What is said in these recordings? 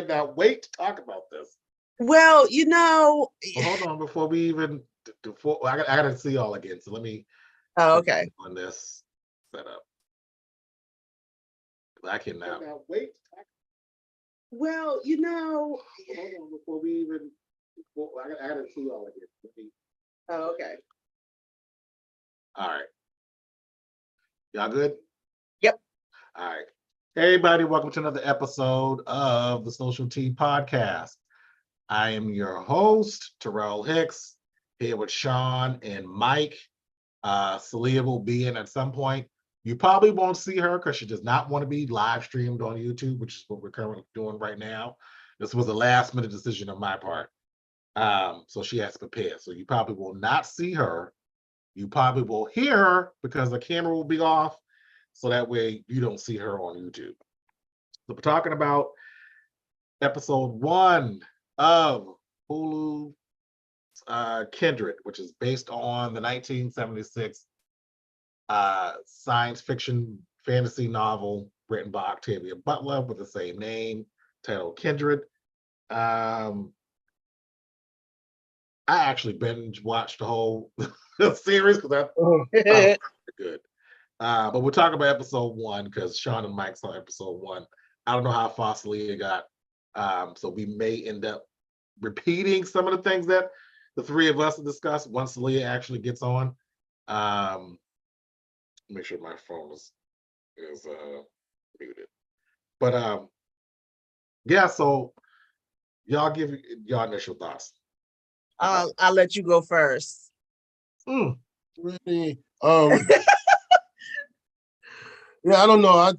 cannot wait to talk about this. Well, Well, hold on, before we even I gotta see y'all again. So let me oh, okay. on this setup. I cannot wait to talk. Well, Hold on, before we even I gotta see y'all again. oh, okay. All right. Y'all good? Yep. All right. Hey, everybody, welcome to another episode of the Social Tea Podcast. I am your host, Terrell Hicks, here with Shawn and Mike. Saleia will be in at some point. You probably won't see her because she does not want to be live streamed on YouTube, which is what we're currently doing right now. This was a last minute decision on my part. So she has to prepare. So you probably will not see her. You probably will hear her because the camera will be off. So that way you don't see her on YouTube. So we're talking about episode 1 of Hulu Kindred, which is based on the 1976 science fiction fantasy novel written by Octavia Butler with the same name, titled Kindred. I actually binge watched the whole series because I thought it was good. But we're talking about episode 1 because Shawn and Mike saw episode 1. I don't know how far Saleia got. So we may end up repeating some of the things that the three of us discussed once Saleia actually gets on. Make sure my phone is muted. But yeah, so y'all give y'all initial thoughts. I'll let you go first. Really? Yeah, I don't know.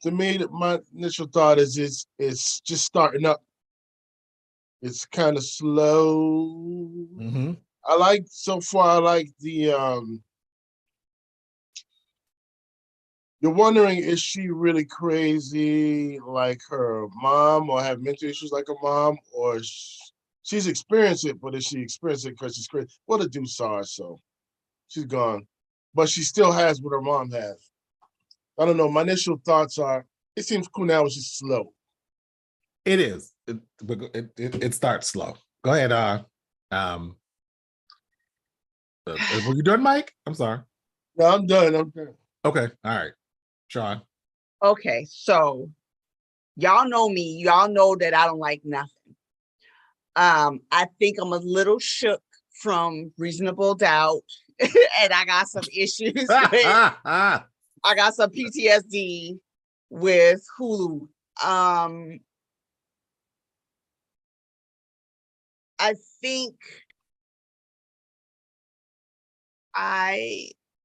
To me, my initial thought is it's just starting up. It's kind of slow. Mm-hmm. I like the you're wondering, is she really crazy like her mom or have mental issues like her mom, or she's experienced it, but is she experienced it because she's crazy? Well, the dude saw her, so she's gone. But she still has what her mom has. I don't know. My initial thoughts are, it seems cool now, it's just slow. It is. It starts slow. Go ahead. Were you done, Mike? I'm sorry. No, I'm done. Okay. All right. Shawn. Okay, so y'all know me. Y'all know that I don't like nothing. I think I'm a little shook from Reasonable Doubt, and I got some issues with, I got some PTSD with Hulu. I think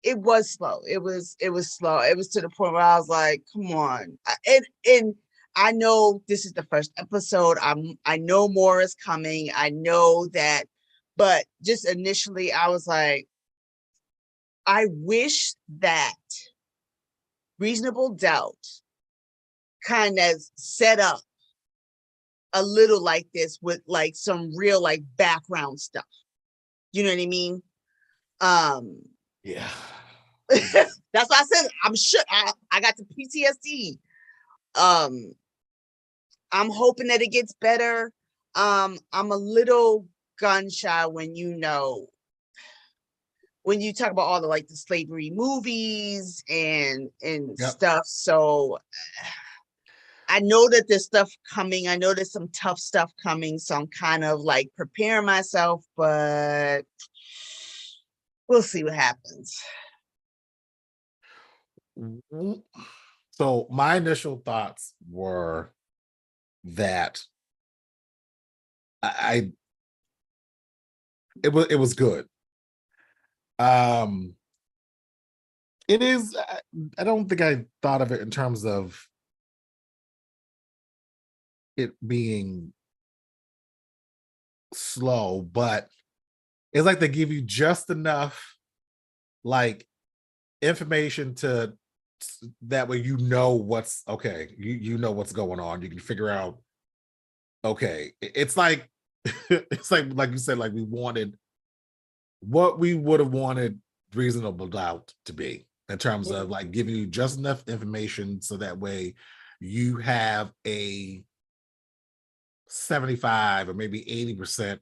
it was slow. It was slow. It was to the point where I was like, come on. And I know this is the first episode. I know more is coming. I know that, but just initially I was like, I wish that Reasonable Doubt kind of set up a little like this with like some real like background stuff. You know what I mean? Yeah. That's why I said I'm sure I got the PTSD. I'm hoping that it gets better. I'm a little gun shy when you talk about all the slavery movies and yep. stuff. So I know that there's stuff coming. I know there's some tough stuff coming. So I'm kind of like preparing myself, but we'll see what happens. So my initial thoughts were that it was good. It is. I don't think I thought of it in terms of it being slow, but it's like they give you just enough information to that way you know what's okay. You know what's going on. You can figure out. Okay, it's like it's like you said, we wanted what we would have wanted Reasonable Doubt to be in terms of giving you just enough information so that way you have a 75 or maybe 80%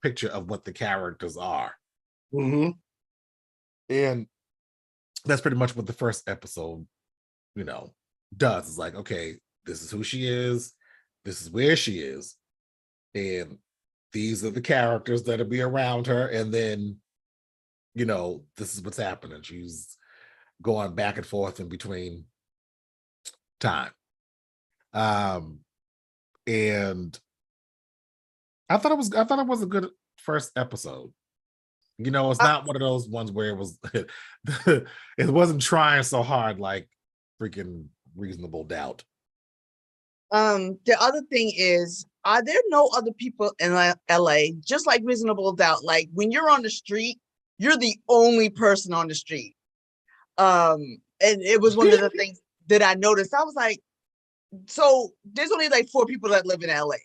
picture of what the characters are. Mm-hmm. And that's pretty much what the first episode, does. It's like, okay, this is who she is, this is where she is, and these are the characters that'll be around her, and then this is what's happening. She's going back and forth in between time. And I thought it was a good first episode. It's not one of those ones where it was it wasn't trying so hard like freaking Reasonable Doubt. The other thing is, are there no other people in LA just like Reasonable Doubt? Like when you're on the street, you're the only person on the street. And it was one of the things that I noticed. I was like, so there's only like 4 people that live in LA.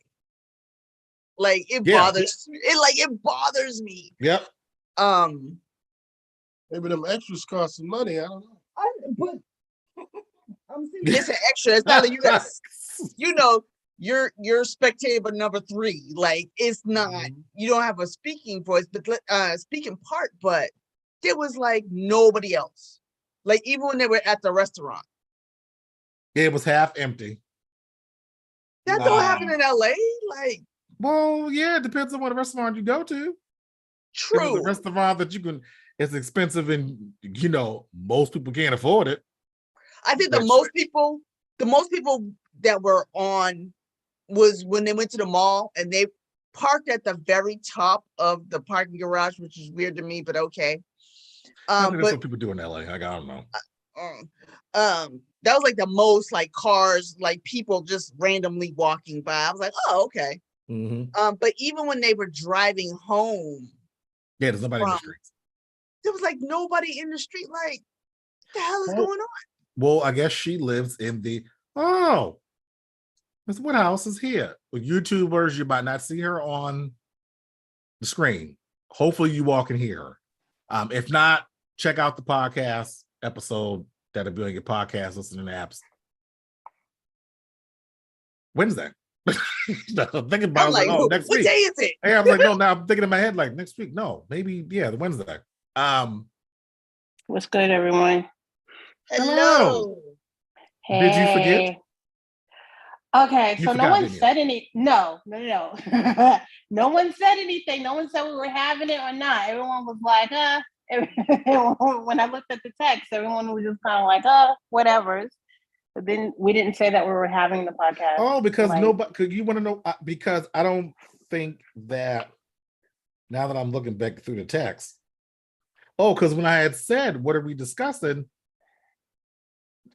Like it bothers it bothers me. Yep. Maybe them extras cost some money. I don't know. But I'm saying it's an extra. It's not like you guys, you're spectator number 3. Like it's not, you don't have a speaking voice, but speaking part, but there was like nobody else. Like even when they were at the restaurant. It was half empty. That don't happen in LA. Like, well, yeah, it depends on what restaurant you go to. True. If it's a restaurant that it's expensive and most people can't afford it. I think the most people that were on was when they went to the mall and they parked at the very top of the parking garage, which is weird to me, but okay. I think that's what people do in LA. Like, I don't know. That was like the most like cars, like people just randomly walking by. I was like, oh, okay. Mm-hmm. But even when they were driving home, there's nobody in the streets. There was like nobody in the street. Like, what the hell is going on? Well, I guess she lives in the Miss Woodhouse is here. With YouTubers, you might not see her on the screen. Hopefully, you all can hear her. If not, check out the podcast episode that'll be on your podcast listening apps Wednesday. I'm thinking about like, next what week. Day is it? Hey, I was like, no, now I'm thinking in my head like next week. No, maybe the Wednesday. What's good, everyone? Hello. Hey. Did you forget? Okay, You so forgot, no one didn't you? said any. No. No one said anything. No one said we were having it or not. Everyone was like, when I looked at the text, everyone was just kind of like, whatever. But then we didn't say that we were having the podcast. Oh, because nobody. Could you want to know? Because I don't think that. Now that I'm looking back through the text. Oh, because when I had said, "What are we discussing?"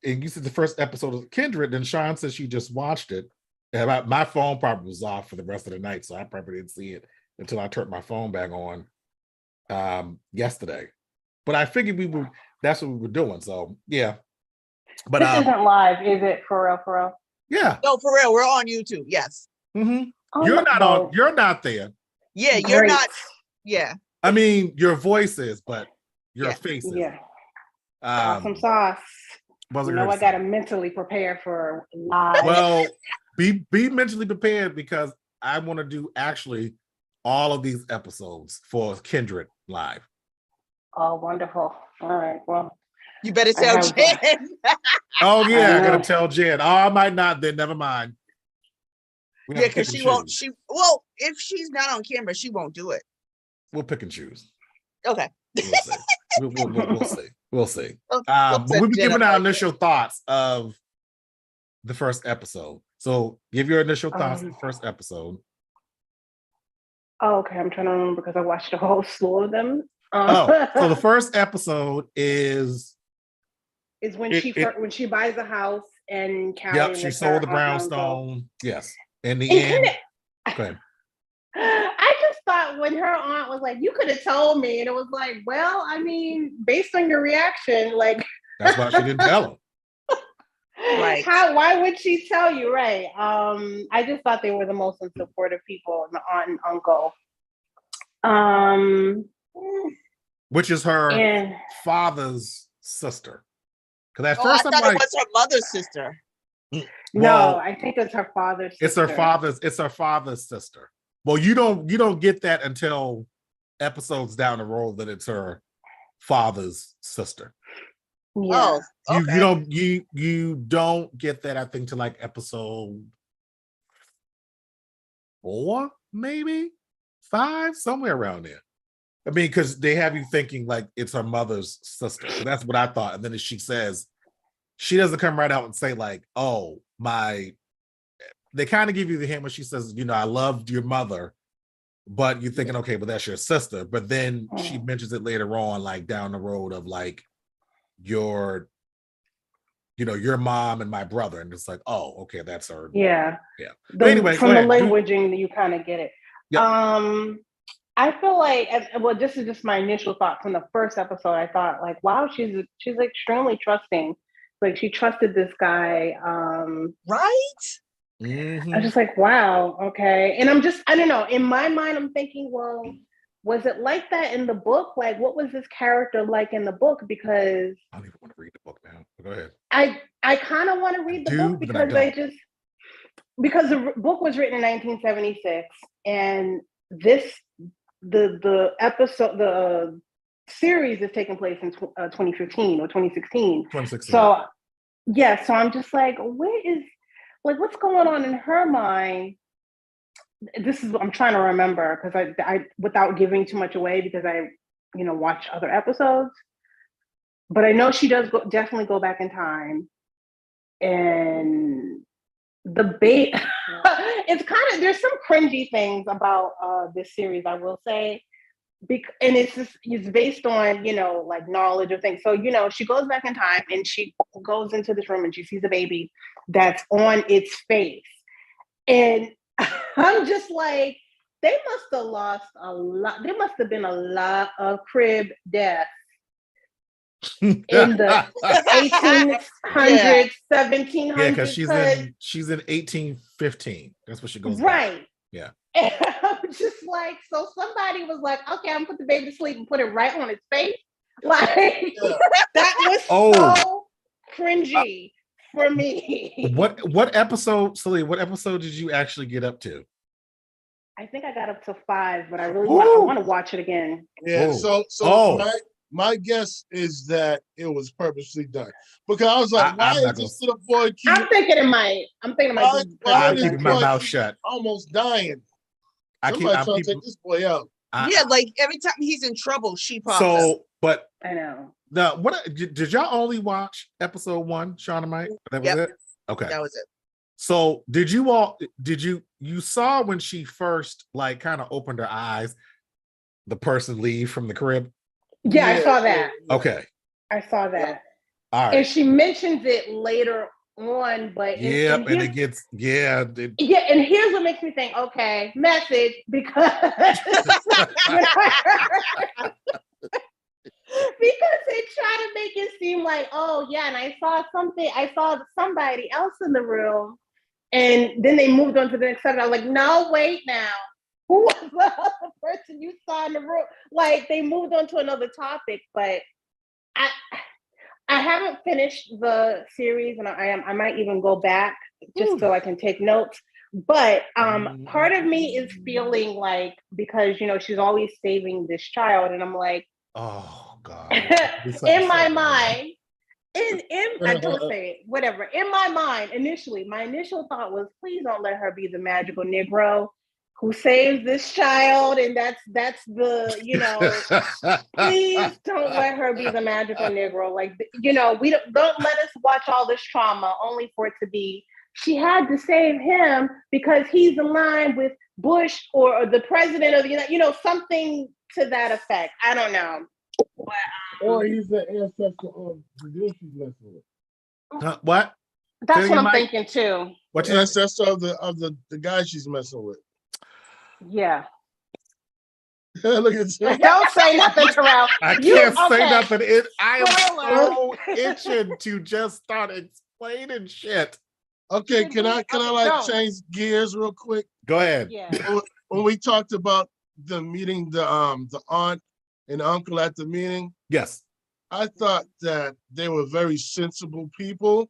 and you said the first episode of Kindred, then Shawn said she just watched it. And my phone probably was off for the rest of the night, so I probably didn't see it until I turned my phone back on yesterday. But I figured that's what we were doing. So yeah. But this isn't live, is it? For real? Yeah. No, for real. We're on YouTube. Yes. Mm-hmm. You're not on. You're not there. Yeah, you're not. Yeah. I mean, your voice is, but your face is. Yeah. Awesome sauce. I gotta mentally prepare for live. Well, be mentally prepared because I want to do actually all of these episodes for Kindred live. Oh, wonderful! All right, well, you better tell Jen. Oh yeah, I gotta tell Jen. Oh, I might not. Then never mind. Yeah, because she won't. Well, if she's not on camera, she won't do it. We'll pick and choose. Okay. We'll see. We'll see. We'll see. But we'll be giving our initial thoughts of the first episode. So give your initial thoughts of the first episode. Oh, okay. I'm trying to remember because I watched a whole slew of them. So the first episode is when she buys a house and Callie. Yep, she sold the brownstone. Yes. In the end. Okay. I just thought when her aunt was like, you could have told me, and it was like, well, I mean, based on your reaction, like that's why she didn't tell him. Right. Why would she tell you? Right. I just thought they were the most supportive people, the aunt and uncle. Which is her father's sister. Because at first I thought it was her mother's sister. No, I think it's her father's sister. It's her father's sister. Well, you don't get that until episodes down the road that it's her father's sister. Yeah. Oh, okay. You don't get that, I think, to like episode 4, maybe 5, somewhere around there. I mean, because they have you thinking like it's her mother's sister. So that's what I thought. And then as she says, she doesn't come right out and say like, "Oh, my." They kind of give you the hint when she says, "I loved your mother," but you're thinking, okay, but that's your sister. But then she mentions it later on, like down the road of like your mom and my brother, and it's like, oh, okay, that's her. Yeah. But anyway, from the languaging, you kind of get it. Yep. I feel like, well, this is just my initial thought from the first episode. I thought like, wow, she's extremely trusting. Like she trusted this guy. Right? Mm-hmm. I was just like, wow, okay. And I don't know. In my mind, I'm thinking, well, was it like that in the book? Like, what was this character like in the book? Because I don't even want to read the book now. Go ahead. I kind of want to read the book because because the book was written in 1976, and the episode, the series is taking place in 2015 or 2016. 2016. So yeah, so I'm just like, what's going on in her mind? This is what I'm trying to remember, because I without giving too much away, because I watch other episodes, but I know she does definitely go back in time, and the bait. It's kind of, there's some cringy things about this series, I will say, and it's based on like knowledge of things. So she goes back in time and she goes into this room and she sees a baby that's on its face, and I'm just like, they must have lost a lot. There must have been a lot of crib deaths in the 1800s, 1700s. Yeah, because she's in 1815. That's what she goes right. Back. Yeah. And I'm just like, so somebody was like, okay, I'm gonna put the baby to sleep and put it right on its face. Like that was so cringy for me. What episode, Saleia, what episode did you actually get up to? I think I got up to 5, but I really want to watch it again. Yeah. So my guess is that it was purposely done, because I was like, why is this little boy keep? I'm thinking it might. I'm keeping my mouth shut. Almost dying. Somebody trying to take this boy out. Like every time he's in trouble, she pops up. But I know. Now, did y'all only watch episode 1, Shawn and Mike? That was it? Okay. That was it. So you saw when she first like kind of opened her eyes, the person leave from the crib? Yeah, I saw that. Okay. I saw that. All right. And she mentions it later on, but and it gets and here's what makes me think, okay, message, because because they try to make it seem like, oh yeah, and I saw somebody else in the room, and then they moved on to the next subject. I was like, no, wait now. Who was the other person you saw in the room? Like they moved on to another topic, but I haven't finished the series, and I might even go back just so I can take notes. But part of me is feeling like, because she's always saving this child, and I'm like, oh God. In my mind, I don't say it, whatever. In my mind, my initial thought was, please don't let her be the magical Negro who saves this child, and that's the please don't let her be the magical Negro. Like we don't let us watch all this trauma only for it to be she had to save him because he's in line with Bush or the president of the something to that effect. I don't know. But, or he's the ancestor of the girl she's messing with. What? That's what I'm thinking too. What's the ancestor of the guy she's messing with? Yeah. Look at you. Don't say nothing, Terrell. I can't say nothing. I am so itching to just start explaining shit. Okay, can I like change gears real quick? Go ahead. Yeah. When we talked about the meeting, the aunt and uncle at the meeting. Yes. I thought that they were very sensible people,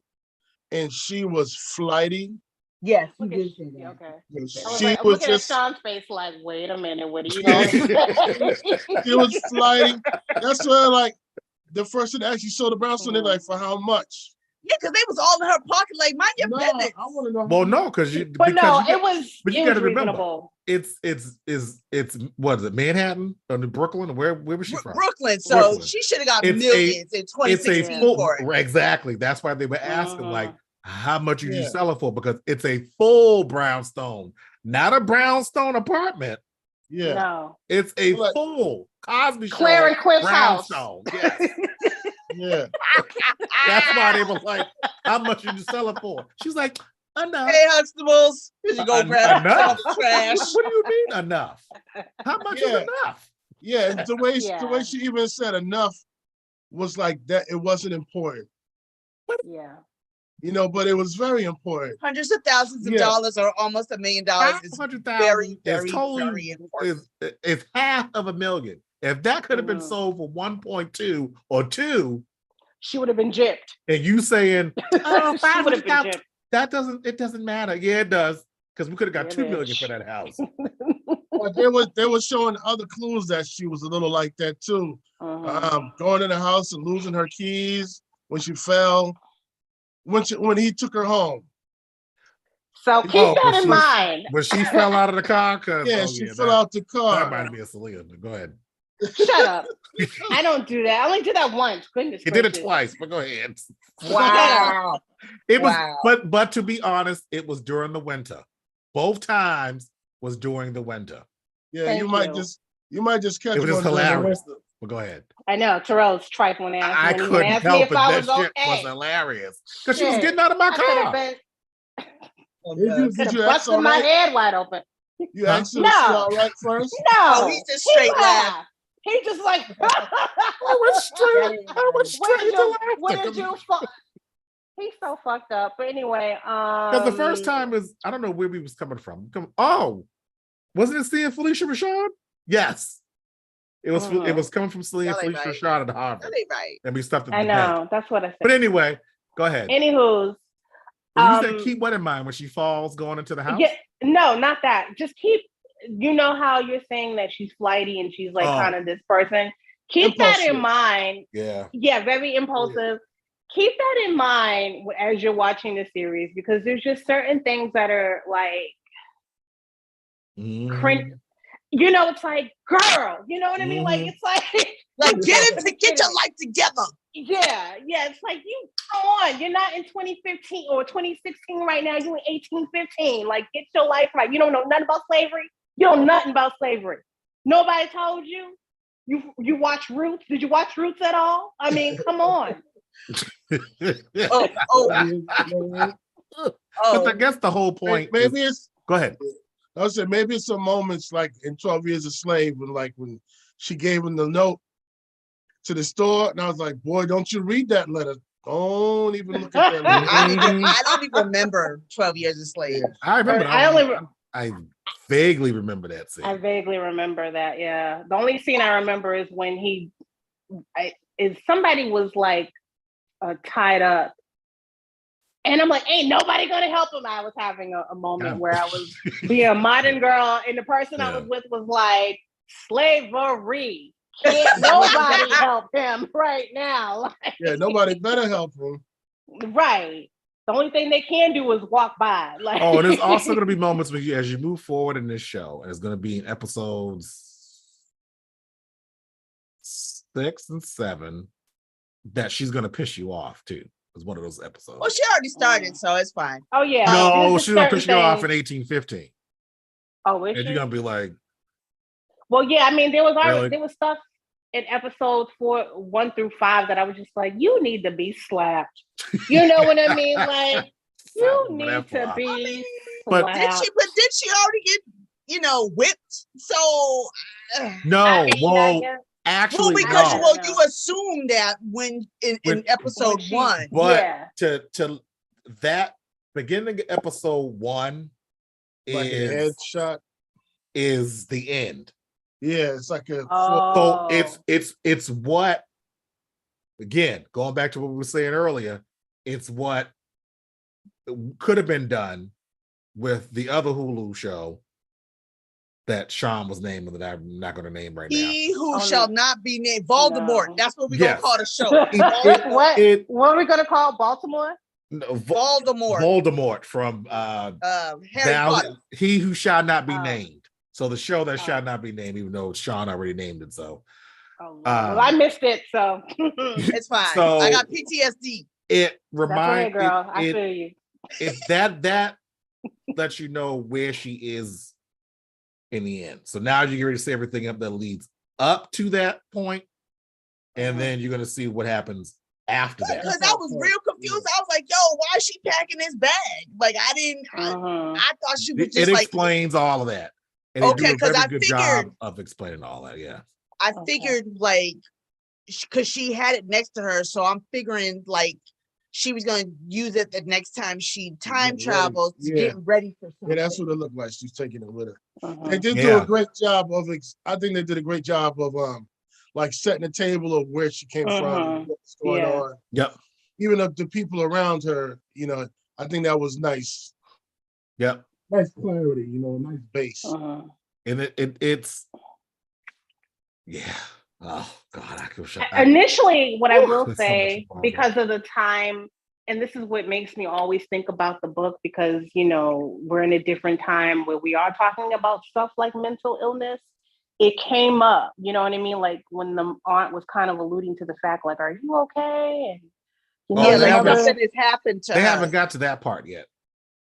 and she was flighty. Yes, you Look at did say yeah, that. okay. You did say I was that. like, I'm was looking just at Sean's face like, wait a minute, what are you gonna say? she was flighty. That's why like the first thing actually saw the brownstone, they're like, for how much? Yeah, because they was all in her pocket, like, mind your No, business. I want to know. Well, no, because But no, you it got was to remember, reasonable. it's what is it, Manhattan or Brooklyn? Where was she from? Brooklyn. So Brooklyn. she should have got It's millions in It's 2016 a full, for it. exactly. That's why they were asking like, how much would you Yeah. sell it for? Because it's a full brownstone, not a brownstone apartment. Yeah. No. It's a Like- full Cosby Claire Show and Quinn's house. brownstone. Yes. Yeah. That's why they were like, how much would you sell it for? She's like, enough. Hey, Huxtables, here you go, grab Enough? the trash. What do you mean enough? How much Yeah. is enough? Yeah. The way Yeah. she even said enough was like that. It wasn't important, Yeah. you know, but it was very important. Hundreds of thousands of Yeah. dollars or almost $1 million is 500,000 very, is very, totally very important. is half of a million. If that could have been sold for 1.2 or 2, She would have been gypped. and you saying, oh, She would have been 500,000, gypped. it doesn't matter. Yeah, it does. Because we could have got Yeah, 2 million bitch. for that house. But they were showing other clues that she was a little like that too. Mhm. Going in the house and losing her keys when she fell, when he took her home. So keep Oh, that in mind. When she fell out of the car, because Yeah, she fell out the that car. reminded me of Saleia. But go ahead. Shut up. I don't do that. I only did that once. Goodness You did it gracious. twice, but go ahead. Wow. It was, Wow. but to be honest, it was during the winter. Both times was during the winter. Yeah, Thank you might just catch It was just one during the hilarious. winter. But go ahead. I know Terrell's trifling ass. I when he couldn't asked me help if it. I That was shit okay. was hilarious because she was Shit. getting out of my I could have car. been Did could you have ask busted all my right? head wide open. You Huh? asked her to see No. all right first? No, Oh, he just straight laughed. He just like I went straight to what laughter. did you He's so fucked up. But anyway, Because the first time is, I don't know where we was coming from. Wasn't it seeing Felicia Rashad? Yes. It was coming from seeing Y'all ain't Felicia right. Rashad at That Harvard. ain't right. And we stuffed it I in the bed. know, that's what I said. But anyway, go ahead. Anywho's But you said keep what in mind when she falls going into the house? yeah, no, not that. Just keep, you know how you're saying that she's flighty and she's like kind of this person. Keep that in mind. Yeah. Yeah, very impulsive. Keep that in mind as you're watching the series because there's just certain things that are like, you know, it's like, girl, you know what I mean? Like, it's like get your life together. Yeah, it's like you come on, you're not in 2015 or 2016 right now, you in 1815. Like, get your life right. You don't know nothing about slavery. You know nothing about slavery. Nobody told you. You watch Roots? Did you watch Roots at all? I mean, come on. But I guess the whole point maybe is, go ahead. I was saying maybe it's some moments like in 12 Years a Slave when she gave him the note to the store, and I was like, boy, don't you read that letter. Don't even look at that letter. I don't even remember 12 Years a Slave. I remember. I vaguely remember that scene. I vaguely remember that, yeah. The only scene I remember is when somebody was like tied up. And I'm like, ain't nobody gonna help him. I was having a moment where I was being a modern girl, and the person I was with was like, slavery. Can't nobody help him right now. Like, yeah, nobody better help him. Right. The only thing they can do is walk by. Like, and there's also going to be moments with you as you move forward in this show, and it's going to be in episodes 6 and 7 that she's going to piss you off too. It's one of those episodes. Well, she already started, so it's fine. Oh yeah. No, she's going to piss you off in 1815. Oh, is and she? you're going to be like, well, yeah. I mean, there was really? There was stuff in episodes 1 through 5 that I was just like, you need to be slapped. You know what I mean? Like, you need to be slapped. Did she already get, whipped? So no, actually, because you assume that when in episode 1. But to that beginning of episode 1 like is a headshot is the end. Yeah, it's like a so it's what, again, going back to what we were saying earlier, it's what could have been done with the other Hulu show that Shawn was naming that I'm not going to name right now. He who Oh, shall no. not be named Voldemort. No. That's what we're Yes. gonna call the show. What are we gonna call Baltimore? No, Voldemort. Voldemort from Harry Thou- Potter. He Who Shall Not Be Oh. Named. So the show that Oh. shall not be named, even though Shawn already named it. So Oh, Lord. Well, I missed it, so It's fine. So- I got PTSD. it that's okay, reminds girl. I it, feel you. it that lets you know where she is in the end. So now you get ready to say everything up that leads up to that point, and then you're gonna see what happens after that. Because I was real confused. I was like, yo, why is she packing this bag? Like, I thought she was It just like, explains all of that. And they Okay, do a 'cause very I good figured- job of explaining all that. Yeah. I Okay. figured like, because she had it next to her. So I'm figuring like she was going to use it the next time she time ready. travels to Yeah. get ready for Yeah, something. that's what it looked like. She's taking it with her. Mhm. They did do Yeah. a great job of. I think they did a great job of like setting the table of where she came from, what's going Yeah. on. Yep. Even of the people around her, I think that was nice. Yep. Nice clarity, nice base. And it's yeah. Oh God, I could shut. Initially, what I will there's so much say, involved. because of the time, and this is what makes me always think about the book, because we're in a different time where we are talking about stuff like mental illness. It came up, you know what I mean? Like when the aunt was kind of alluding to the fact, like, are you okay? And Yeah, they like haven't- something has happened to They her. haven't got to that part yet.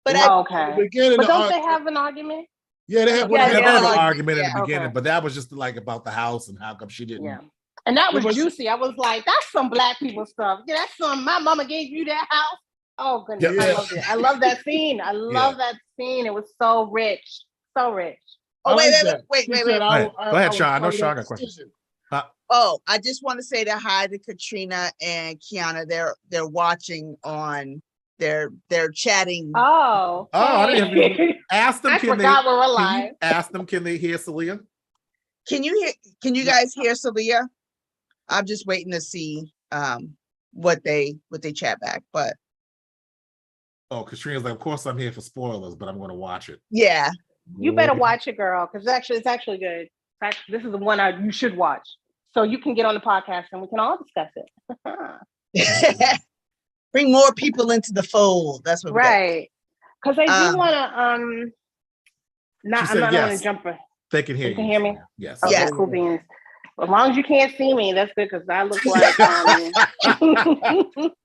But Oh, I, okay. The beginning, But the don't they aunt- have an argument? Yeah, they have Yeah, They they have have an an argument in yeah. the beginning, Okay. but that was just like about the house and how come she didn't. Yeah. And that was It was- juicy. I was like, that's some Black people stuff. Yeah, that's some, my mama gave you that house. Oh, goodness. I Yeah. loved it. I love that scene. I love that scene. It was so rich. So rich. Oh, I wait, like wait, that. wait, She wait, said, wait. Go ahead, I was Sean. I know part of Sean that got a question. decision. Oh, I just want to say that hi to Katrina and Kiana. They're watching on. They're chatting. Oh. Oh, I didn't hey. even ask them. I Can forgot we were you live. ask them? Can they hear Saleia? Can you guys hear Saleia? I'm just waiting to see what they chat back. But Oh, Katrina's like, of course I'm here for spoilers, but I'm going to watch it. yeah, You better watch it, girl, because it's actually good. In fact, this is the one you should watch. So you can get on the podcast and we can all discuss it. bring more people into the fold. That's what we got. Right. Because I do want to She said I'm not yes. going to jump. They can hear They can you. hear me? Yes. Okay, Yeah. cool beans. As long as you can't see me, that's good, because I look like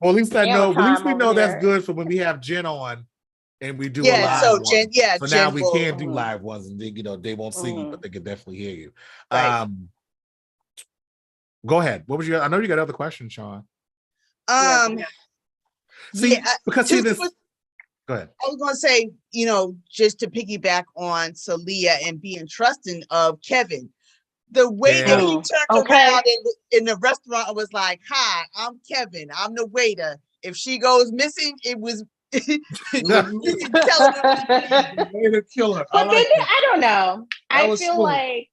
Well, at least I know. At Hammer least we time know over that's here. good for when we have Jen on and we do a Yeah, live so one. Jen, yeah, So Jen now we will- can do Mhm. live ones, and they won't see you, Mhm. but they can definitely hear you. Right. Go ahead. What was your? I know you got other questions, Sean. Um, See, yeah, because two see this. things- Go ahead. I was gonna say, just to piggyback on Saleia and being trusting of Kevin, the way that he Yeah. turned Okay. around in the restaurant and was like, "Hi, I'm Kevin. I'm the waiter. If she goes missing, it was." Missing telling her- Way to kill her. I But like then that. I don't know. That I was feel smooth. like,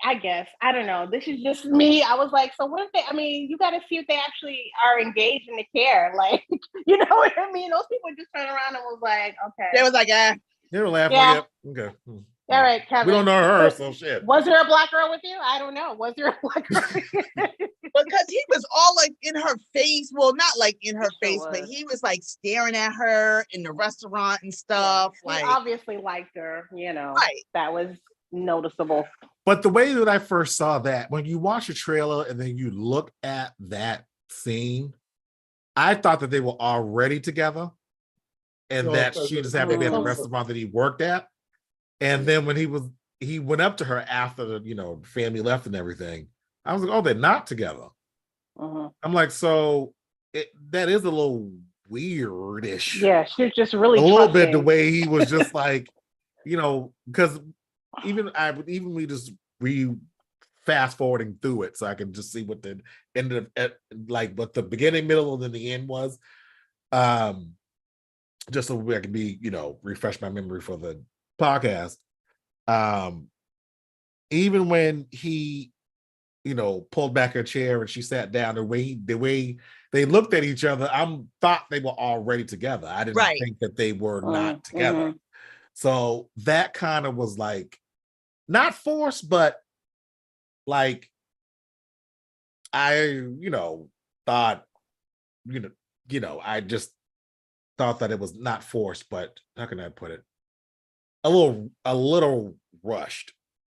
I guess, I don't know. This is just me. I was like, so what if you got to see if they actually are engaged in the care. Like, you know what I mean? Those people just turned around and was like, okay. They was like, They were laughing. Yeah. Yep. Okay. All right, Kevin. We don't know her, so shit. Was there a Black girl with you? I don't know. Was there a Black girl? because he was all like in her face. Well, not like in her Sure face, but was. he was like staring at her in the restaurant and stuff. He Like, obviously liked her, right. That was noticeable. But the way that I first saw that, when you watch a trailer and then you look at that scene, I thought that they were already together and No, that because she of- just happened to be in the Mhm. restaurant that he worked at. And then when he went up to her after the family left and everything, I was like, oh, they're not together. Mhm. I'm like, so that is a little weirdish. Yeah, she's just really a little bit the trusting. way he was just like, because even we just fast forwarding through it so I can just see what the end of what the beginning, middle, and then the end was. Just so I can be, refresh my memory for the podcast. Even when he pulled back her chair and she sat down, the way they looked at each other, thought they were already together. I didn't Right. think that they were not Mm-hmm. together. So that kind of was like not forced, but like I, thought, I just thought that it was not forced, but how can I put it? A little rushed.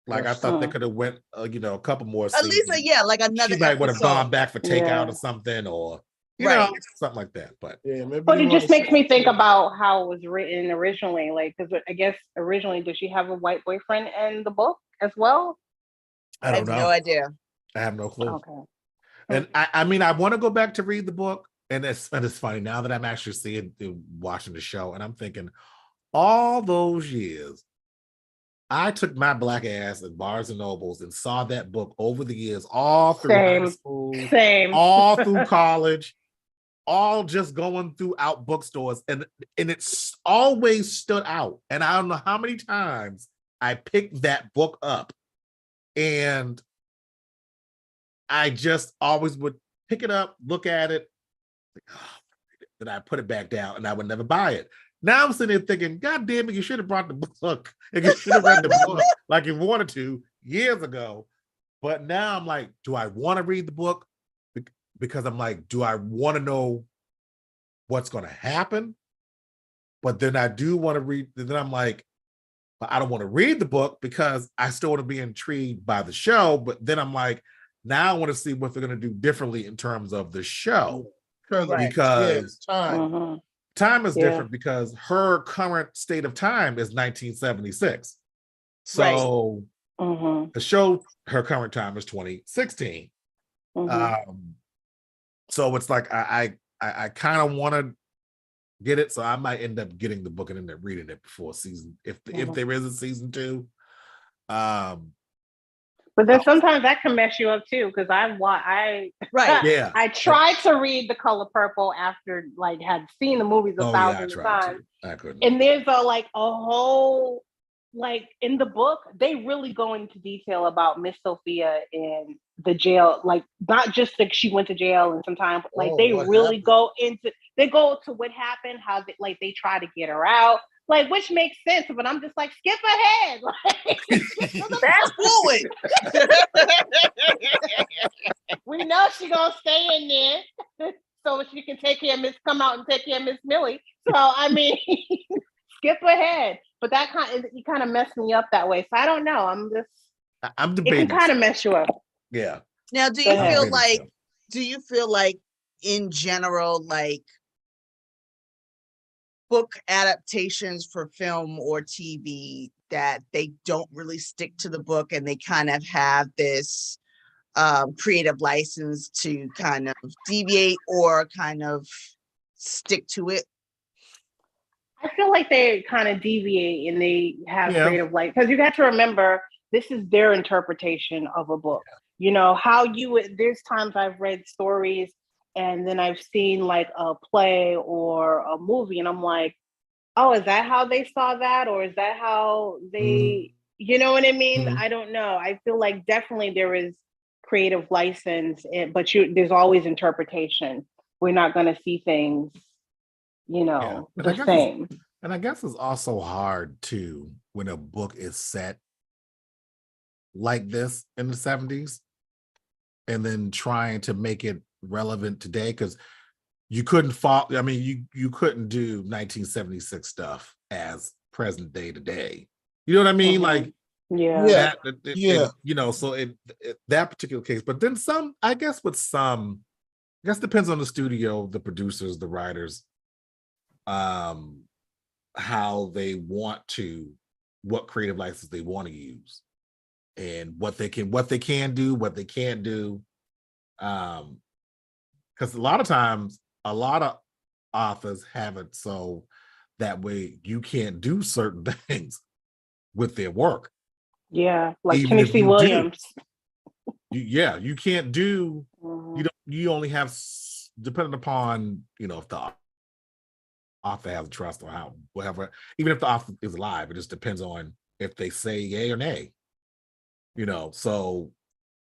Like I thought they could have went, a couple more At least, seasons. like another She might would have episode. gone back for takeout Yeah. or something, or Right. something like that. But maybe But they it wanna just makes say- me think about how it was written originally. Like, because I guess originally, did she have a white boyfriend in the book as well? I I don't have know. no idea. I have no clue. Okay. And I mean, I want to go back to read the book, and it's funny now that I'm actually watching the show, and I'm thinking, all those years, I took my black ass at Barnes and Nobles and saw that book over the years, all through high school, all through college, all just going throughout bookstores, and it's always stood out. And I don't know how many times I picked that book up, and I just always would pick it up, look at it, then I put it back down, and I would never buy it. Now I'm sitting there thinking, God damn it, you should have brought the book. And you should have read the book like you wanted to years ago. But now I'm like, do I want to read the book? Because I'm like, do I want to know what's going to happen? But then I do want to read. Then I'm like, but I don't want to read the book because I still want to be intrigued by the show. But then I'm like, now I want to see what they're going to do differently in terms of the show. Right. Because time. Time is different because her current state of time is 1976. So the show, her current time is 2016. So it's like I kind of want to get it, so I might end up getting the book and end up reading it before season, if there is a season 2. But then sometimes that can mess you up too, because I tried to read The Color Purple after had seen the movies a thousand times. I couldn't. And there's a whole in the book, they really go into detail about Miss Sophia in the jail, not just that she went to jail and sometimes they really go into what happened, how they try to get her out. Which makes sense, but I'm just skip ahead. Fast forward. We know she's gonna stay in there so she can come out and take care of Miss Millie. So I mean, skip ahead. But that kind of messed me up that way. So I don't know. I'm debating. It can kind of mess you up. Yeah. Now, do you feel like in general, book adaptations for film or TV, that they don't really stick to the book and they kind of have this creative license to kind of deviate or kind of stick to it? I feel like they kind of deviate and they have creative light, because you got to remember, this is their interpretation of a book. You know, there's times I've read stories and then I've seen a play or a movie and I'm like, oh, is that how they saw that? Or is that how they, you know what I mean? I don't know. I feel like definitely there is creative license, but there's always interpretation. We're not going to see things, the same. And I guess it's also hard too when a book is set like this in the 70s and then trying to make it relevant today, because you couldn't you couldn't do 1976 stuff as present day today. You know what I mean? So that particular case, but then I guess depends on the studio, the producers, the writers, how they want to, what creative license they want to use, and what they can do, what they can't do. Because a lot of times, a lot of authors have it so that way you can't do certain things with their work. Yeah, like Tennessee Williams. You can't do. You only have, depending upon if the author has a trust or how, whatever. Even if the author is alive, it just depends on if they say yay or nay. So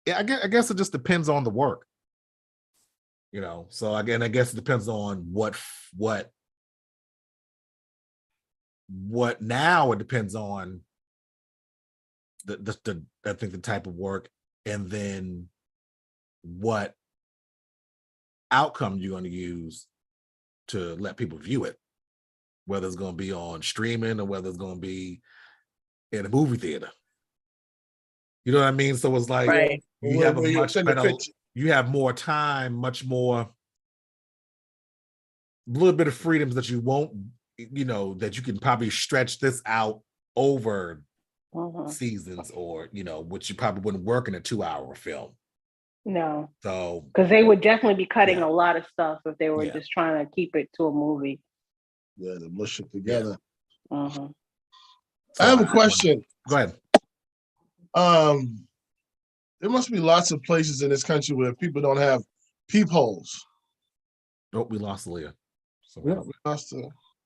I guess it just depends on the work. You know, so again, I guess it depends on what now it depends on the I think the type of work, and then what outcome you're going to use to let people view it, whether it's going to be on streaming or whether it's going to be in a movie theater. You know what I mean? So it's like Right. you have a much better, you have more time, much more, a little bit of freedoms that you won't, you know, that you can probably stretch this out over seasons, or, you know, which you probably wouldn't work in a 2-hour film. No. So, because they would definitely be cutting a lot of stuff if they were Yeah. just trying to keep it to a movie. Yeah, to mush it together. Uh-huh. I have a question. Go ahead. There must be lots of places in this country where people don't have peepholes. Oh, we lost Saleia. So, Yeah, we lost her.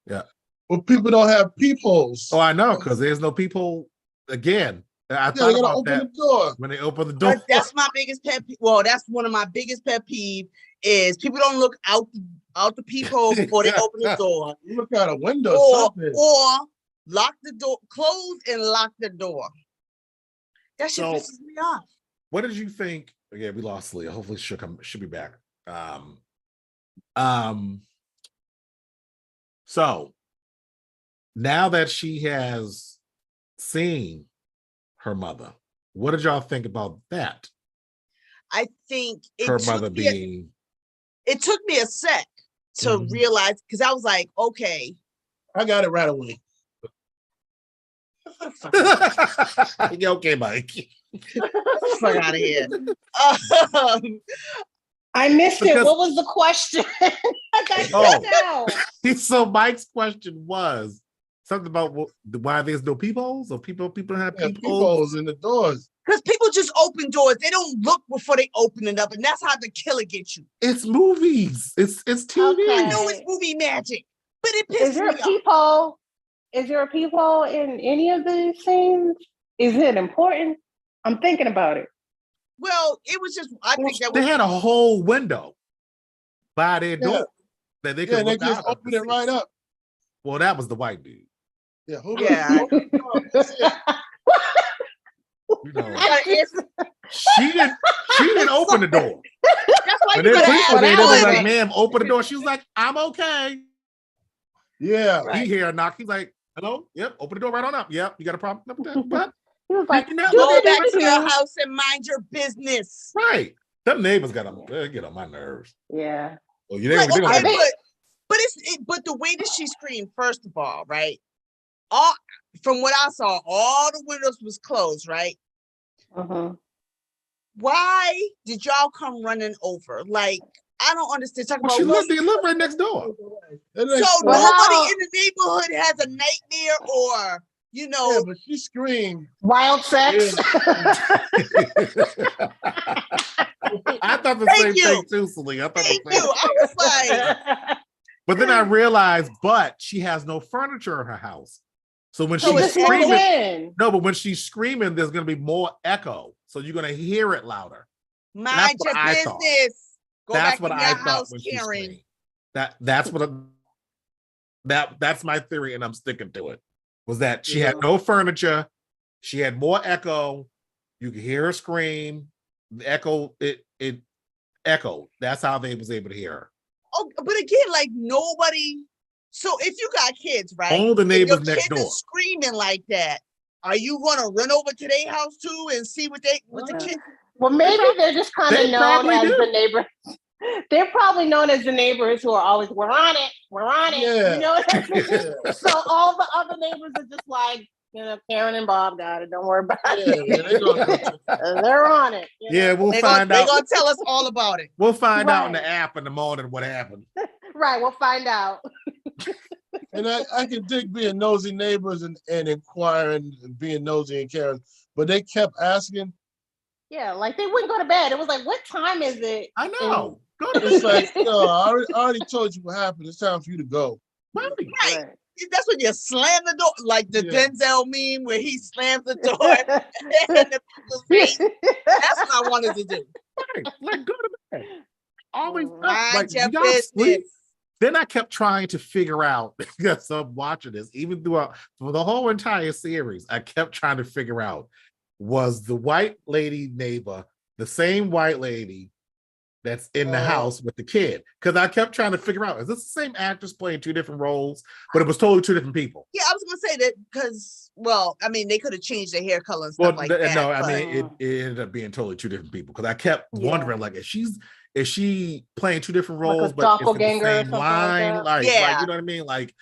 Yeah. Well, people don't have peepholes. Oh, I know, because there's no people. Again, I Yeah, thought they gotta about open that the door. when they open the door. But that's my biggest pet peeve. Well, that's one of my biggest pet peeve is people don't look out the peephole before they open the door. You look out a window, something. Or lock the door, close and lock the door. That shit So- pisses me off. What did you think? Yeah, we lost Saleia. Hopefully she'll be back. So now that she has seen her mother, what did y'all think about that? I think Her mother being it took me a sec to realize, because I was like, okay. I got it right away. Yeah, okay, Mike. Fuck out of here. I missed it. Because- What was the question? I got kicked out. So Mike's question was something about why there's no peepholes, or people have Yeah, peepholes. peepholes in the doors. Because people just open doors. They don't look before they open it up. And that's how the killer gets you. It's movies. It's TV. I Okay. know it's movie magic, but it Is pisses there a me off. peephole? Is there a peephole in any of these scenes? Is it important? I'm thinking about it. Well, it was just, I think that They was, had a whole window by their door Yeah. that they Yeah, could they look just out of open to it see. right up. Well, that was the white dude. Yeah, hold Yeah. You know, It's- she didn't open the door. that's why When you they gotta police ask were there, they was like, Ellen. "Ma'am, open the door." She was like, "I'm okay." Yeah. Right. He hear a knock. He's like, "Hello, yep, open the door right on up. Yep, you got a problem with that?" But He was like, you know, Go back to "Do-do-do-do-do." your house and mind your business. right? Them neighbors they get on my nerves. Yeah. Oh, you Like, they gonna okay, get- but the way that she screamed, first of all, right? From what I saw, all the windows was closed, right? Uh-huh. Why did y'all come running over? Like, I don't understand. Talking Well, she about they live right next door. so Well, nobody how- in the neighborhood has a nightmare, or you know, Yeah, but she screamed. Wild sex. I thought the Thank same you. thing too, Saleia. I thought thank the you. same. I was like, But then I realized, but she has no furniture in her house. So when So she's it's Just move screaming, in. no, but when she's screaming, there's going to be more echo. So you're going to hear it louder. mind what your I thought. business. Go That's back what in I your thought house, when she Karen. screamed. That's my theory, and I'm sticking to it. Was that she had no furniture, she had more echo. You could hear her scream. The echo, it echoed. That's how they was able to hear her. Oh, but again, like nobody. So if you got kids, right? All the and neighbors your next kids door. are screaming like that, are you gonna run over to their house too and see what the kids? Well, maybe they're just kind They of known probably as do. the neighbors. They're probably known as the neighbors who are always, we're on it. Yeah. You know what I mean? So all the other neighbors are just like, you know, Karen and Bob got it. Don't worry about it. They gonna They're on it. you know? Yeah, we'll They're find gonna out. tell us all about it. We'll find out in the Right. app in the morning what happened. Right, we'll find out. And I can dig being nosy neighbors and inquiring and being nosy and caring, but they kept asking. Yeah, like they wouldn't go to bed. It was like, what time is it? I know. Go to It's bed. like, no, I already told you what happened. It's time for you to go. Right. Right. that's when you slam the door, like the Yeah. Denzel meme where he slams the door in the people's face. That's what I wanted to do. Like, go to bed. Always up. Mind Like, your y'all sleep. business. Then I kept trying to figure out, because I'm watching this, even throughout for the whole entire series, I kept trying to figure out, was the white lady neighbor the same white lady that's in the house with the kid? Because I kept trying to figure out, is this the same actress playing two different roles? But it was totally two different people. Yeah, I was gonna say that because, well, I mean, they could have changed their hair color and stuff like that. No, I but- mean, it ended up being totally two different people. Because I kept wondering, like, is she playing two different roles, Like a but it's in the doppelganger or same something line? like Like, Yeah. you know what I mean? Like,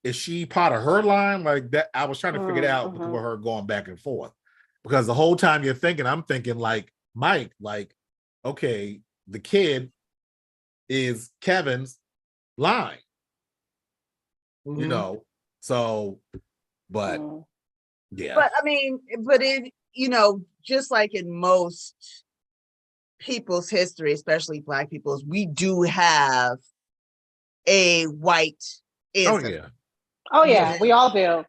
is she part of her line? Like that, I was trying to figure it out Mhm. with her going back and forth. Because the whole time I'm thinking like Mike, like, okay, the kid is Kevin's line, you know. So, but Mhm. yeah. But I mean, but it, just like in most people's history, especially Black people's, we do have a white Oh ancestor. yeah. Oh yeah, we all do.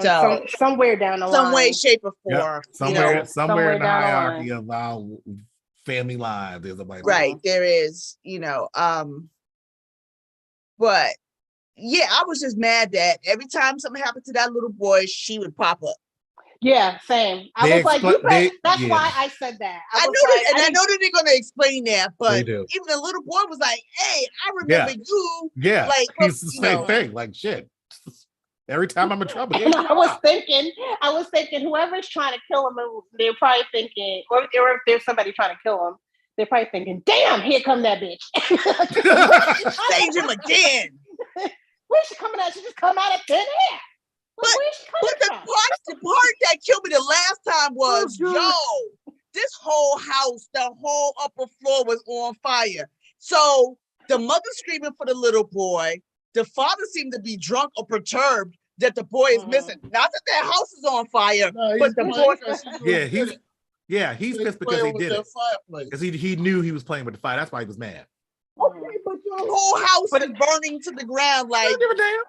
So Somewhere down the line. some way, shape, or Yep. form. Somewhere in the down the hierarchy line. of our family line, there's a white Right. There is, but yeah, I was just mad that every time something happened to that little boy, she would pop up. Yeah, same. I They was like, that's why I said that. I know that they're gonna explain that, but They do. even the little boy was like, "Hey, I remember you." Yeah, like it's the same thing. Like shit. Every time I'm in trouble, And I was thinking, whoever's trying to kill him, they're probably thinking, or if there's somebody trying to kill him, they're probably thinking, "Damn, here come that bitch." Stage him again. Where's she coming out? She just come out of thin air. But the part that killed me the last time was, this whole house, the whole upper floor was on fire. So the mother screaming for the little boy, the father seemed to be drunk or perturbed that the boy is missing. Not that their house is on fire, but the boy. He's pissed because he did it. Because he knew he was playing with the fire. That's why he was mad. Okay, but your whole house is burning to the ground. Like, I don't give a damn.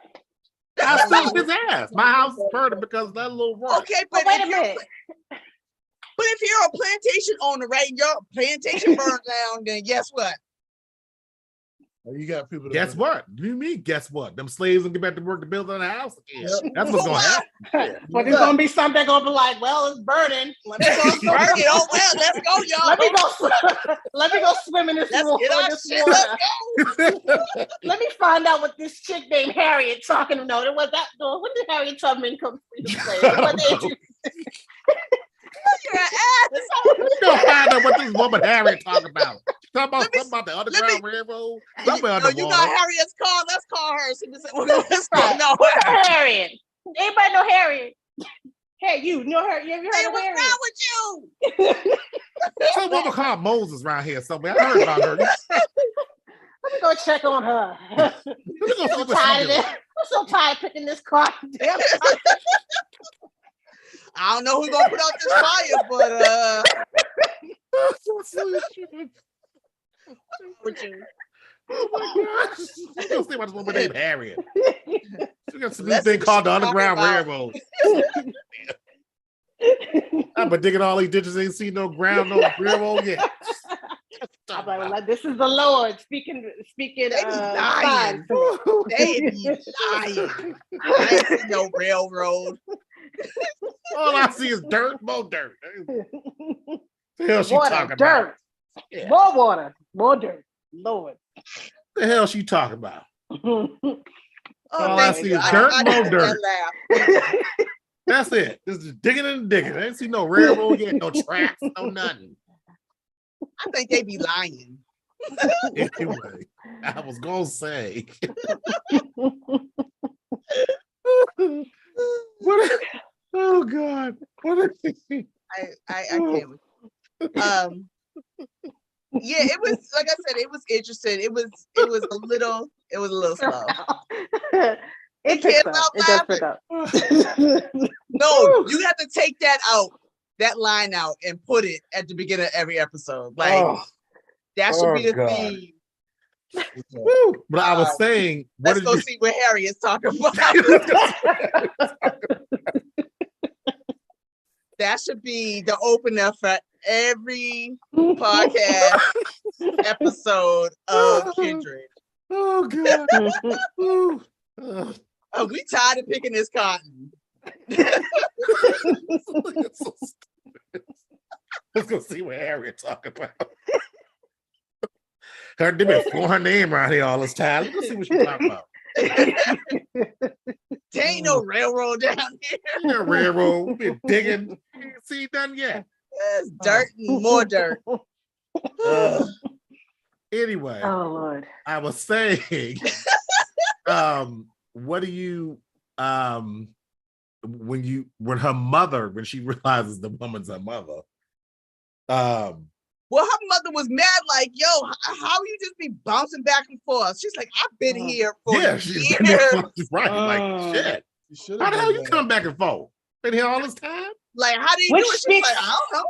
I stood his ass. My house is burning because of that little rock. Okay, but wait a minute. But if you're a plantation owner, right, your plantation burned down, then guess what? You got people. Guess what? You mean guess what? Them slaves will get back to work to build on the house again. That's what's going to happen. But there's gonna be something gonna be like, well, it's burning. Let me go burn it. Oh well, let's go, y'all. Let me go swim in this water. Let me find out what this chick named Harriet talking about. It was that door. When did Harriet Tubman come free to play? Your ass. You gonna find out what this woman Harriet talking about. Something about the Underground Railroad. You got Harriet's car. Let's call her. Let's call no Harriet. Anybody know Harriet? Hey, you know her? You ever heard of Harriet? What's wrong with you? Some woman called Moses around here somewhere. I heard about her. Let me go check on her. I'm so tired of picking this car. Damn. I don't know who's gonna put out this fire, but oh my gosh. You don't see about this woman named Harriet. She got some new thing called the Underground Railroad. I've been digging all these ditches, ain't seen no ground, no railroad yet. I'm like, well, this is the Lord speaking. They be lying. They be lying. I ain't seen no railroad. All I see is dirt, more dirt. The hell she water, talking dirt. about? Yeah. More water, more dirt. Lord. The hell she talking about? Oh, all I see is dirt, more dirt. That's it. This is digging and digging. I ain't see no railroad yet, no tracks, no nothing. I think they be lying. Anyway, I was gonna say. Oh God! What I can't. Yeah, it was like I said. It was interesting. It was a little slow. It does pick up. No, you have to take that line out, and put it at the beginning of every episode. Like that should be the theme. Woo. But I was saying, what Let's did go you see what Harry is talking about. That should be the opener for every podcast episode of Kindred. Oh God. Woo. We tired of picking this cotton. It's so stupid. Let's go see what Harriet talking about. They've been throwing her name around here all this time. Let's go see what she's talking about. There ain't no railroad down here. The railroad, we've been digging. You ain't seen nothing yet. There's dirt and more dirt. Anyway, Oh Lord. I was saying, what do you when her mother, when she realizes the woman's her mother, Well, her mother was mad, like, yo, how you just be bouncing back and forth? She's like, I've been here for she's years. been there right. Like shit. You How the hell you come back and forth? Been here all this time? Like, how do you Which do it? She's speaks- like, I don't know.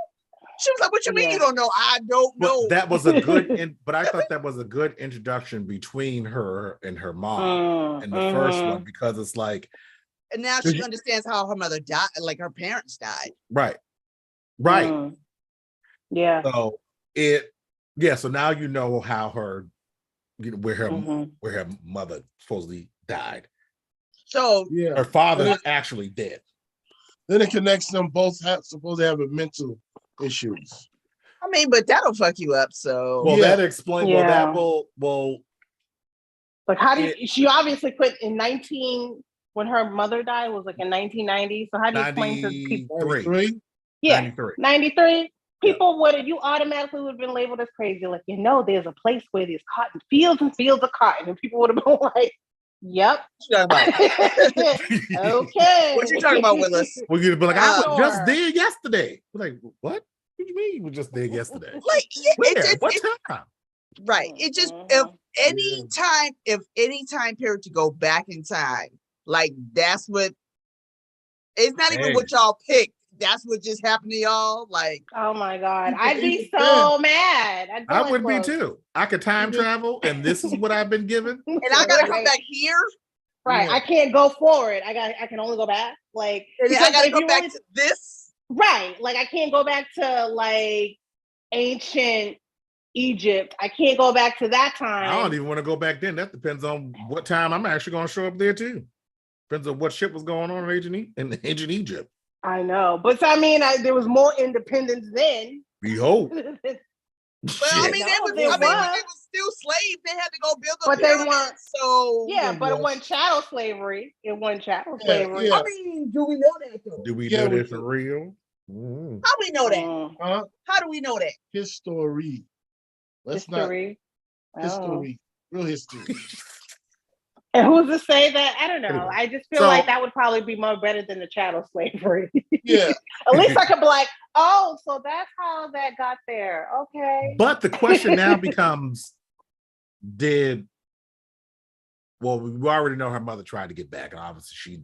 She was like, what you mean Yeah. you don't know? I don't know. But that was a good but I thought that was a good introduction between her and her mom in the first one, because it's like, And now she understands how her mother died, like her parents died. right. Yeah. So so now you know how her, where her mother supposedly died. So Yeah. Her father is actually dead. Then it connects them both supposed to have a mental issues. I mean, but that'll fuck you up. So Well, that explains. Well, Yeah. that will. Like, how do you, she obviously quit in 19 when her mother died was like in 1990. So how do you explain to people? 93? Yeah, 93. 93. People would, you automatically would have been labeled as crazy. Like, there's a place where there's cotton, fields and fields of cotton. And people would have been like, yep. what you talking about? Okay. What you talking about, Willis? Well, you'd be like, I was Sure. just there yesterday. We're like, what? What do you mean you were just there yesterday? Like, yeah, Where? What time? right. It just, Mhm. if any time period to go back in time, like that's what, it's not even what y'all picked. That's what just happened to y'all. Like, Oh my God. People I'd be even so mad. I'd be I like, would be look, too. I could time travel, and this is what I've been given. and I gotta come Right. back here, Right. Yeah. I can't go forward. I can only go back. Like, and then I because gotta if go you back really- to this. Right. Like, I can't go back to like ancient Egypt. I can't go back to that time. I don't even want to go back then. That depends on what time I'm actually going to show up there too. Depends on what shit was going on in ancient Egypt. I know. But I mean, there was more independence then. We hope. Well, I Shit. mean, No, they was there when they was. was still slaves. They had to go build the But they pyramids. weren't- So Yeah, but it yes. wasn't chattel slavery. It wasn't chattel Yeah, slavery. yeah. I mean, do we know that though? Do we Yeah, know we this for do. real? Mm. How we know that? Huh? How do we know that? History. Let's History. not history. Real history. And who's to say that? I don't know. Anyway, I just feel so- like that would probably be more better than the chattel slavery. Yeah. At least I could be like, oh, so that's how that got there. Okay. But the question now becomes, we already know her mother tried to get back, and obviously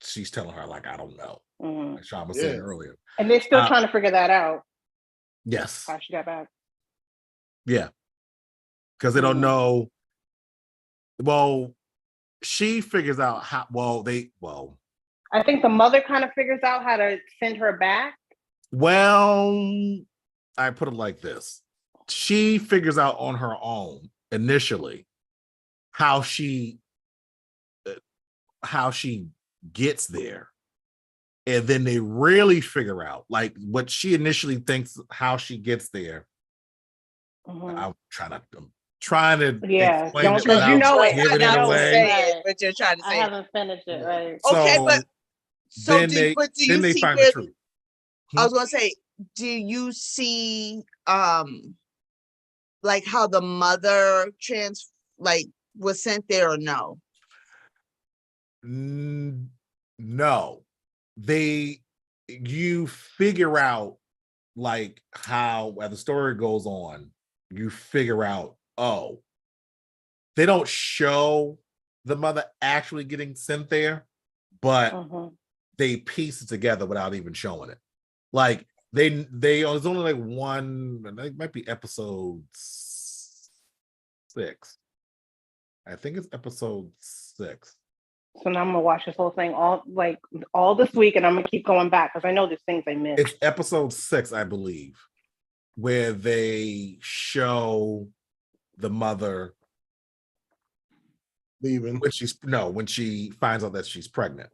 she's telling her, like, I don't know. Mhm. Like Shawn was saying Yeah. earlier. And they're still Uh, trying to figure that out. Yes. How she got back. Yeah. Because they don't Mhm. know. Well, she figures out how, I think the mother kind of figures out how to send her back. I put it like this. She figures out on her own initially how she gets there. And then they really figure out like what she initially thinks how she gets there. Mhm. I'm trying to Yeah, explain don't- it 'cause you without know it. giving I it know away. say it, Right. but you're trying to I say it. haven't finished it, right? Okay, So but so then do they you see find where the truth. I was gonna say, do you see like how the mother was sent there or no? No, you figure out like how as the story goes on, you figure out, oh, they don't show the mother actually getting sent there, but Mhm. they piece it together without even showing it. Like they there's only like one, it might be episode 6. I think it's episode 6. So now I'm gonna watch this whole thing all this week, and I'm gonna keep going back because I know there's things I missed. It's episode 6, I believe, where they show the mother leaving. when she finds out that she's pregnant.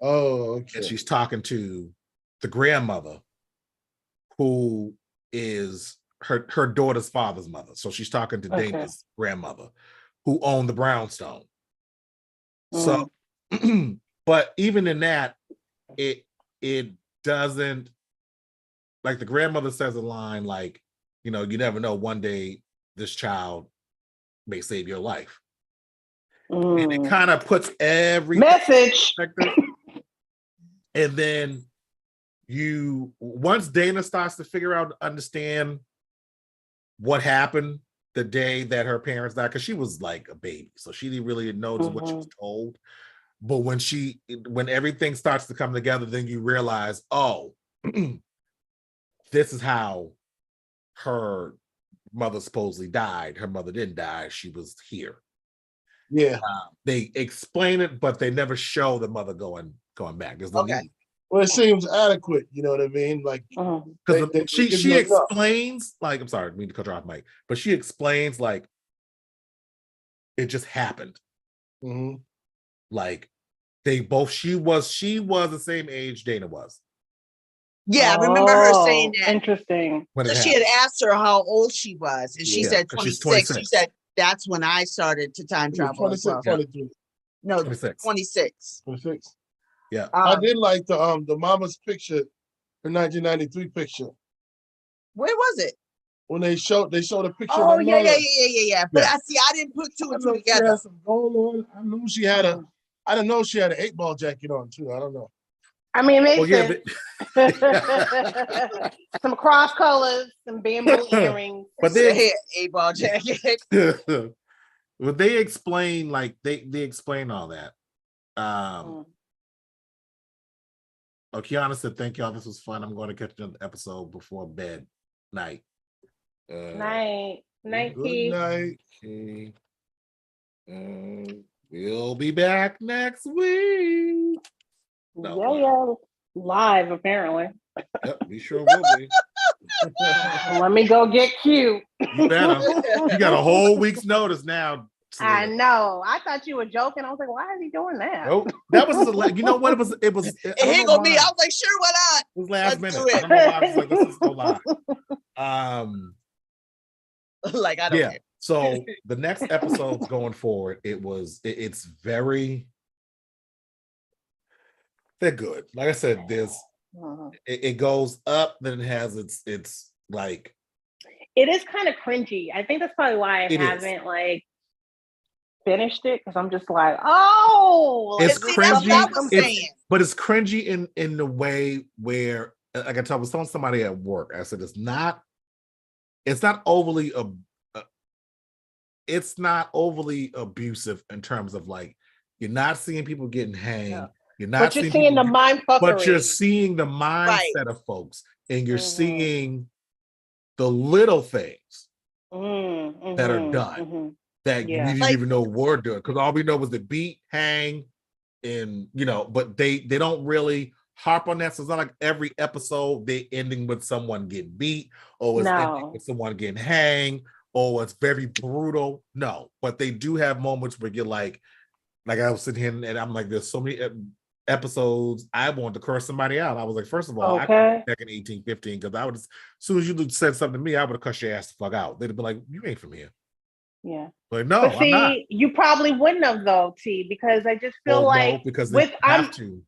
Oh, okay. And she's talking to the grandmother, who is her daughter's father's mother. So she's talking to Dana's grandmother, who owned the brownstone. So, but even in that, it doesn't, like, the grandmother says a line like, you never know, one day this child may save your life. And it kind of puts every message. And then once Dana starts to figure out, understand what happened the day that her parents died, because she was like a baby, so she didn't really know what she was told. But when everything starts to come together, then you realize, oh, this is how her mother supposedly died. Her mother didn't die. She was here. Yeah. They explain it, but they never show the mother going back. There's no need. Well, it seems adequate, you know what I mean? Like, because she explains, like, I'm sorry, I mean to cut her off, Mike, but she explains like it just happened. Like she was the same age Dana was. Yeah, I remember her saying that. Interesting. So she had asked her how old she was, and she said 26. She said, that's when I started to time travel. 26, 23. No, 26. 26. 26. Yeah. I did like the mama's picture, her 1993 picture. Where was it? When they showed a picture Oh, of her yeah. mother. But I didn't put two and two together. Some gold on. I knew she had I didn't know she had an 8-ball jacket on too. I don't know. I mean, it makes sense. Some cross colors, some bamboo earrings. But they 8-ball jacket. But they explain, like, they explain all that. Kiana said, "Thank y'all. This was fun. I'm going to catch another episode before bed. Night." Night, Good night. Okay. We'll be back next week. Yeah. Live, apparently. Yep, we sure will be. Let me go get cute. You better. You got a whole week's notice now. Saleia. I know. I thought you were joking. I was like, why is he doing that? Nope. That was you know what? It was. It hit me. I was like, sure, why not? It was last minute. Do it. I don't know why. I was like, this is no lie. Like, I don't care. So the next episodes going forward, it's very, they're good. Like I said, it goes up, then it has its like. It is kind of cringy. I think that's probably why I haven't like finished it, because I'm just like, oh, it's cringy. But it's cringy in the way where, like I was telling somebody at work, I said it's not overly abusive in terms of, like, you're not seeing people getting hanged. Yeah. You're not seeing the mind fuckery. But you're seeing the mindset of folks, and you're seeing the little things that are done that we didn't even know were doing, because all we know was the beat, hang, and but they don't really harp on that. So it's not like every episode they ending with someone getting beat, or it's ending with someone getting hanged, or it's very brutal. No, but they do have moments where you're like I was sitting here and I'm like, there's so many episodes I wanted to curse somebody out. I was like, first of all, I back in 1815, because I would, as soon as you said something to me, I would have cussed your ass the fuck out. They'd have been like, you ain't from here. Yeah. Like, no, but see, I'm not. You probably wouldn't have though, T, because I just feel like, no, because they have to.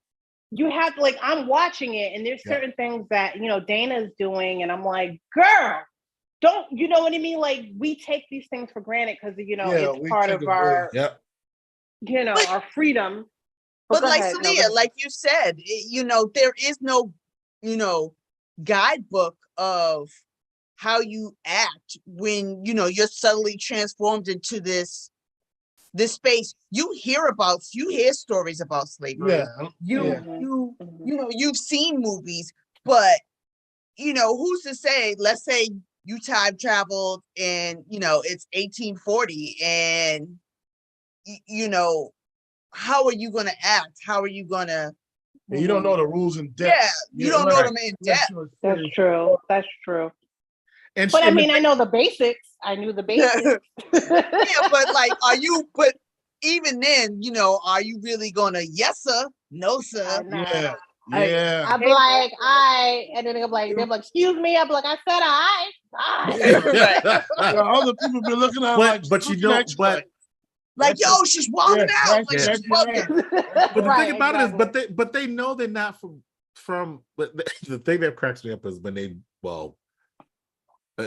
You have to, like, I'm watching it, and there's certain things that Dana's doing, and I'm like, girl, don't, you know what I mean? Like, we take these things for granted because it's part of our our freedom. But like Saleia, like you said, there is no guidebook of how you act when you're suddenly transformed into this space. You hear stories about slavery. You've seen movies, but who's to say, let's say you time traveled and it's 1840 and you know, how are you going to act? How are you going to? And you don't know the rules in depth. Yeah, you don't know them in depth. That's true. That's true. And But I mean, I know the basics. I knew the basics. Yeah, but like, but even then, you know, are you really gonna yes sir, no sir? Yeah, yeah. I'm like, and then they're like, excuse me. I'm like, I said I. There are other people be looking at like, but you know, but like, yo, she's wilding out. Like, she's bugging. But the thing about it is, but they know they're not from. But the thing that cracks me up is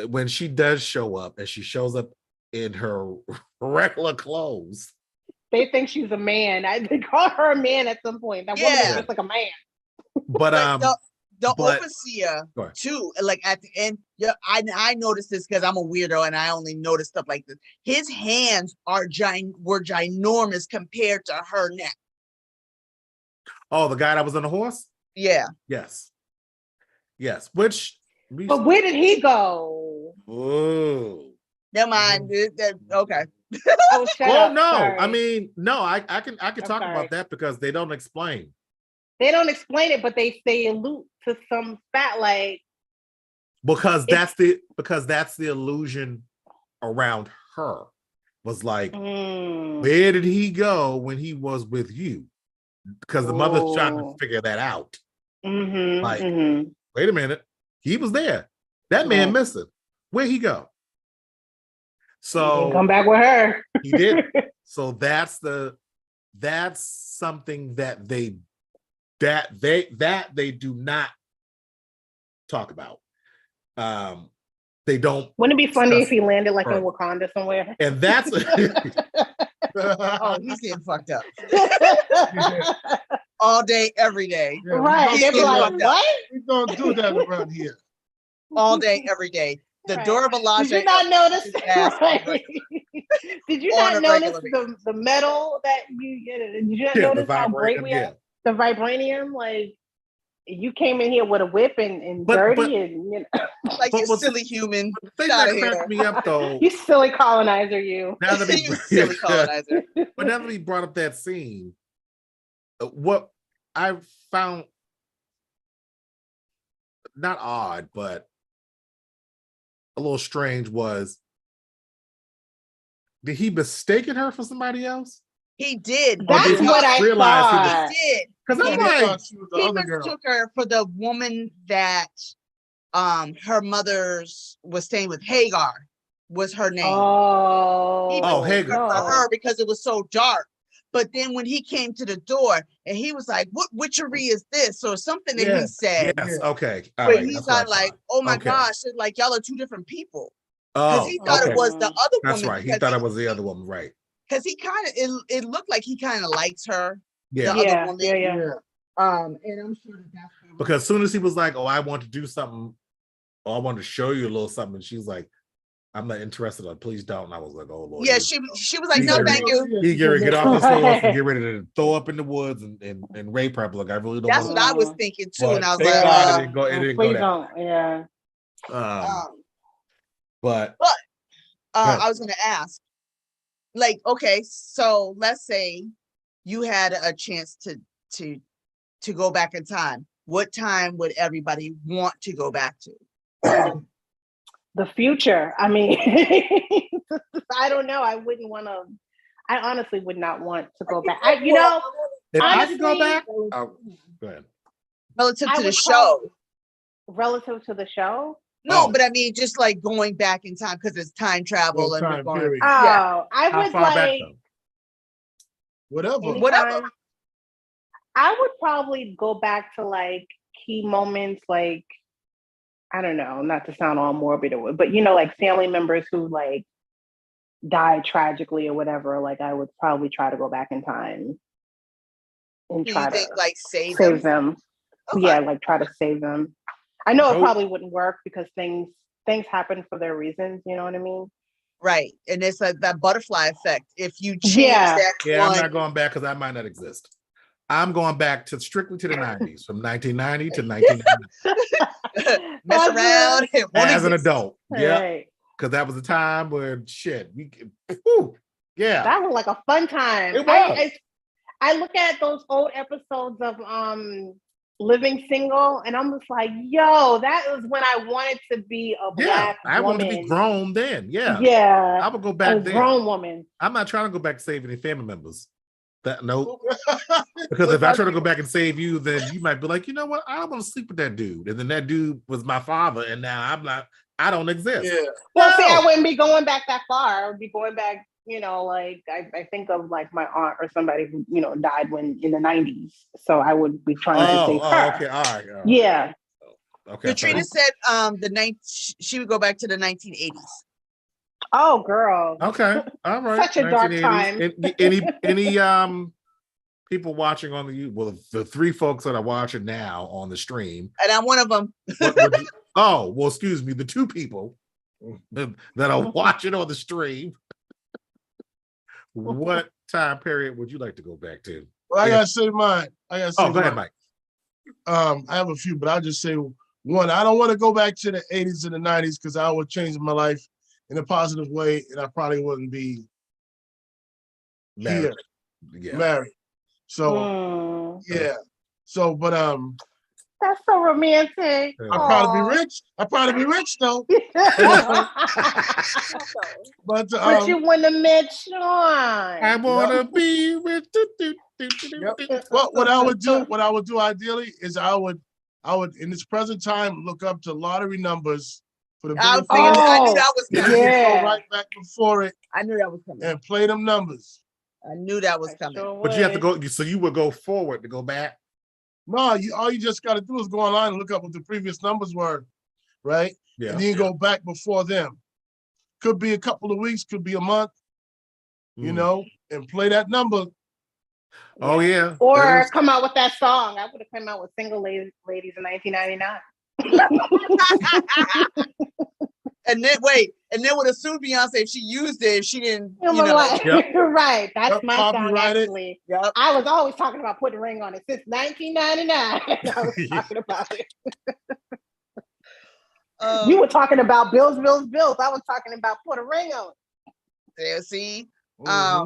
when she does show up and she shows up in her regular clothes. They think she's a man. They call her a man at some point. That woman is just like a man. But the overseer too, like at the end, I noticed this because I'm a weirdo and I only notice stuff like this. His hands were ginormous compared to her neck. Oh, the guy that was on the horse? Yeah. Yes. Which but where did he go? Oh. Never mind. Okay. Well, no. Sorry. I mean, no, I can talk about that because they don't explain. They don't explain it, but they allude to some fat like because that's the illusion around her. Was like, where did he go when he was with you? Because the mother's trying to figure that out. Wait a minute, he was there. That man missing. Where'd he go? So he didn't come back with her. He did. So that's something that they do not talk about. They don't. Wouldn't it be funny if he landed like in Wakanda somewhere? And that's oh, he's getting fucked up. All day, every day. Yeah, right. They're like, what? We don't do that around here. All day, every day. The door of Elijah. Did you not notice? Right. Did you not notice the metal that you get? Did you not notice how great we are? The vibranium, like you came in here with a whip and dirty and you know, like you silly human. The thing that cracked me up though, you silly colonizer, you. Now that you silly colonizer. But now that he brought up that scene, what I found not odd, but a little strange was, did he mistaken her for somebody else? He did. That's what I thought. He did. Because I'm like, he mistook her for the woman that her mother's was staying with. Hagar was her name. Oh, Hagar. For her because it was so dark. But then when he came to the door and he was like, "What witchery is this?" or something that he said. Yes. Okay. But he's not like, "Oh my gosh!" It's like y'all are two different people. Oh, he thought it was the other woman. That's right. He thought it was the other woman, right? Because he kind of it looked like he kind of likes her. Yeah. The other woman. Yeah. And I'm sure that's because as soon as he was like, "Oh, I want to do something," or "I want to show you a little something," and she's like, "I'm not interested. Please don't." And I was like, "Oh Lord." Yeah, she was like, "No, thank you." He get off the horse and get ready to throw up in the woods and rape her. Like, I really don't. That's what I was thinking too, and I was like, "It didn't go that. Yeah. But I was going to ask, like, okay, so let's say you had a chance to go back in time. What time would everybody want to go back to? The future. I mean, I don't know. I wouldn't want to. I honestly would not want to go back. If honestly, I could go back, go ahead. Relative to the show. Relative to the show? No, but I mean, just like going back in time because it's time travel and time going. period. I would like whatever. I would probably go back to like key moments, like I don't know, not to sound all morbid or but like family members who like died tragically or whatever. Like I would probably try to go back in time and try to like save them. Okay. Yeah, like try to save them. I know it probably wouldn't work because things happen for their reasons. You know what I mean? Right, and it's like that butterfly effect. If you change that, I'm not going back because I might not exist. I'm going back strictly to the 90s, from 1990 to 1990. Mess around as an adult. Yeah, because that was the time where shit. Yeah. That was like a fun time. It was. I look at those old episodes of Living Single, and I'm just like, yo, that was when I wanted to be a black I woman. wanted to be grown then. Yeah. Yeah. I would go back then. Grown woman. I'm not trying to go back and save any family members. Nope. Because if I try to go back and save you, then you might be like, you know what? I don't want to sleep with that dude. And then that dude was my father, and now I don't exist. Yeah. Well, see, I wouldn't be going back that far. I would be going back, like I think of like my aunt or somebody who, died in the 90s. So I would be trying to save her. Okay, all right. Yeah. Okay. Katrina said she would go back to the 1980s. Oh, girl. Okay. All right. Such a dark time. Any people watching on the three folks that are watching now on the stream. And I'm one of them. Excuse me, the two people that are watching on the stream. What time period would you like to go back to? Well, I gotta say mine. Go ahead, Mike. I have a few, but I'll just say one. I don't want to go back to the 80s and the 90s because I would change my life in a positive way, and I probably wouldn't be married. Married. So yeah. So, but that's so romantic. I'd probably be rich. I'd probably be rich though. But you want to meet Shawn. I want to be rich. Well, what I would do ideally is I would in this present time look up to lottery numbers for the I knew that was coming. Go right back before it. I knew that was coming. And play them numbers. I knew that was coming. But you have to go. So you would go forward to go back. No, all you just got to do is go online and look up what the previous numbers were, right? Yeah. And then you go back before them. Could be a couple of weeks, could be a month, and play that number. Oh yeah. Or come out with that song. I would have come out with Single Ladies in 1999. And then would have sued Beyonce if she used it, if she didn't, Right. That's my song, actually. Yep. I was always talking about putting a ring on it since 1999. I was talking about it. You were talking about bills. I was talking about put a ring on it. There, see? I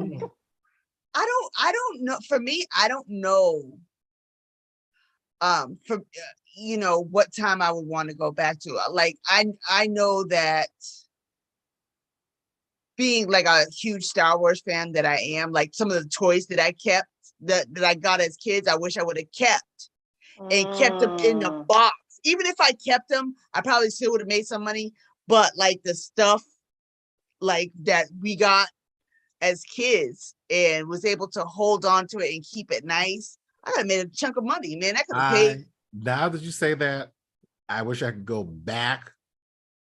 don't know. For me, I don't know. What time I would want to go back to. Like I know that being like a huge Star Wars fan that I am, like some of the toys that I kept that I got as kids, I wish I would have kept and kept them in the box. Even if I kept them, I probably still would have made some money. But like the stuff like that we got as kids and was able to hold on to it and keep it nice, I could have made a chunk of money, man. I could have paid. Now that you say that, I wish I could go back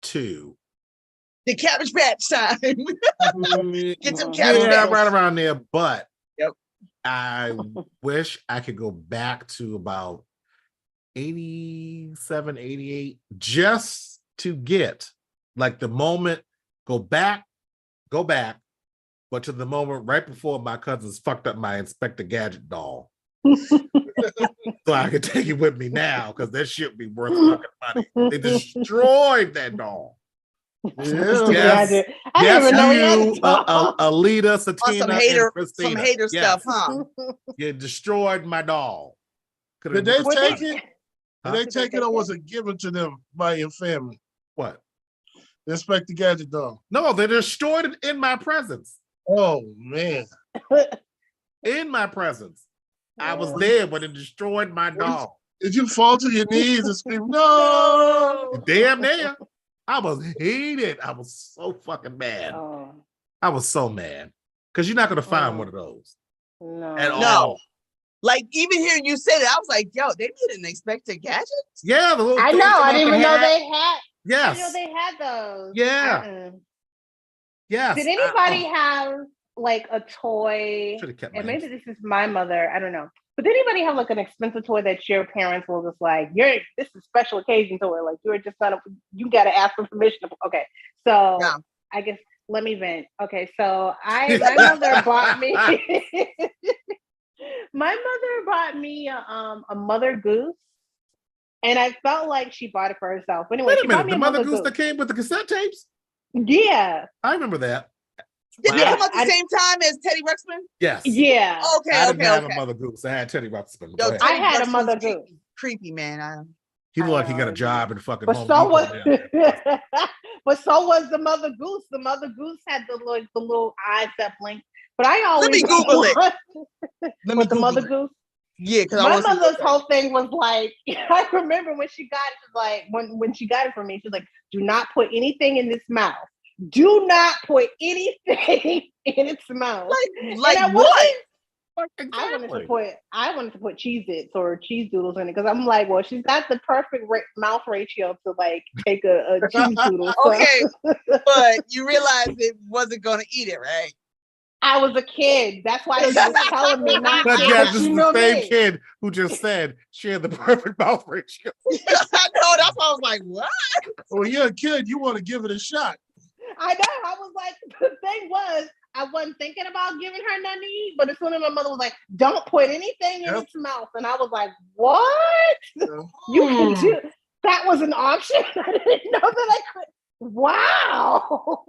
to the Cabbage Patch time. Get some Cabbage Patch. Yeah, right around there. But yep. I wish I could go back to about 87, 88, just to get like the moment, go back, but to the moment right before my cousins fucked up my Inspector Gadget doll. So I can take it with me now because that shit be worth fucking money. They destroyed that doll. Yes, Alita, Satina, some hater stuff, huh? You destroyed my doll. Did they take it? Did they take it, or was it given to them by your family? What? The Inspector Gadget doll. No, they destroyed it in my presence. Oh man! In my presence. I was there when it destroyed my doll. Did you fall to your knees and scream, no? Damn near. I was heated. I was so fucking mad. Oh. I was so mad. Because you're not going to find one of those. No. At all. No. Like, even hearing you say that, I was like, yo, they didn't expect a gadget? Yeah. The little I know. I didn't even know they had. Yes. I didn't know they had those. Yeah. Yes. Did anybody have like a toy? And maybe this is my mother. I don't know. But did anybody have like an expensive toy that your parents were just like, this is special occasion toy. Like you're just gonna, you got to ask for permission. Okay. So yeah. I guess let me vent. Okay. So my mother bought me, a mother goose. And I felt like she bought it for herself. But anyway, wait a minute, the mother goose that came with the cassette tapes? Yeah. I remember that. Did they Wow. come out the same time as Teddy Ruxpin? Yes. Yeah. Okay, I didn't okay, have okay. a Mother Goose. I had Teddy Ruxpin. Yo, Go ahead. I Teddy had a Ruxpin's Mother creepy, Goose. creepy, man. He looked like he I got a know. job in fucking But Home so was Depot now. but so was the Mother Goose. The Mother Goose had the little eyes that blinked. But I always me Google it. Let me with the Google Mother it. Goose. Yeah, because I My was mother's whole thing was like, I remember when she got it, she's like, when she got it from me, she's like, do not put anything in this mouth. Do not put anything in its mouth. like And I what? wasn't- Exactly. I wanted to put Cheez-Its or cheese doodles in it because I'm like, well, she's got the perfect mouth ratio to like take a cheese doodle. So. Okay, but you realized it wasn't going to eat it, right? I was a kid. That's why she was telling me not But to. yeah, But this is you the know same me. kid who just said she had the perfect mouth ratio. I know. That's why I was like, what? Well, you're a kid. You want to give it a shot. I know. I was like, the thing was, I wasn't thinking about giving her nothing to eat, but as soon as my mother was like, don't put anything in its mouth. And I was like, what? You can do that was an option. I didn't know that I could. Wow.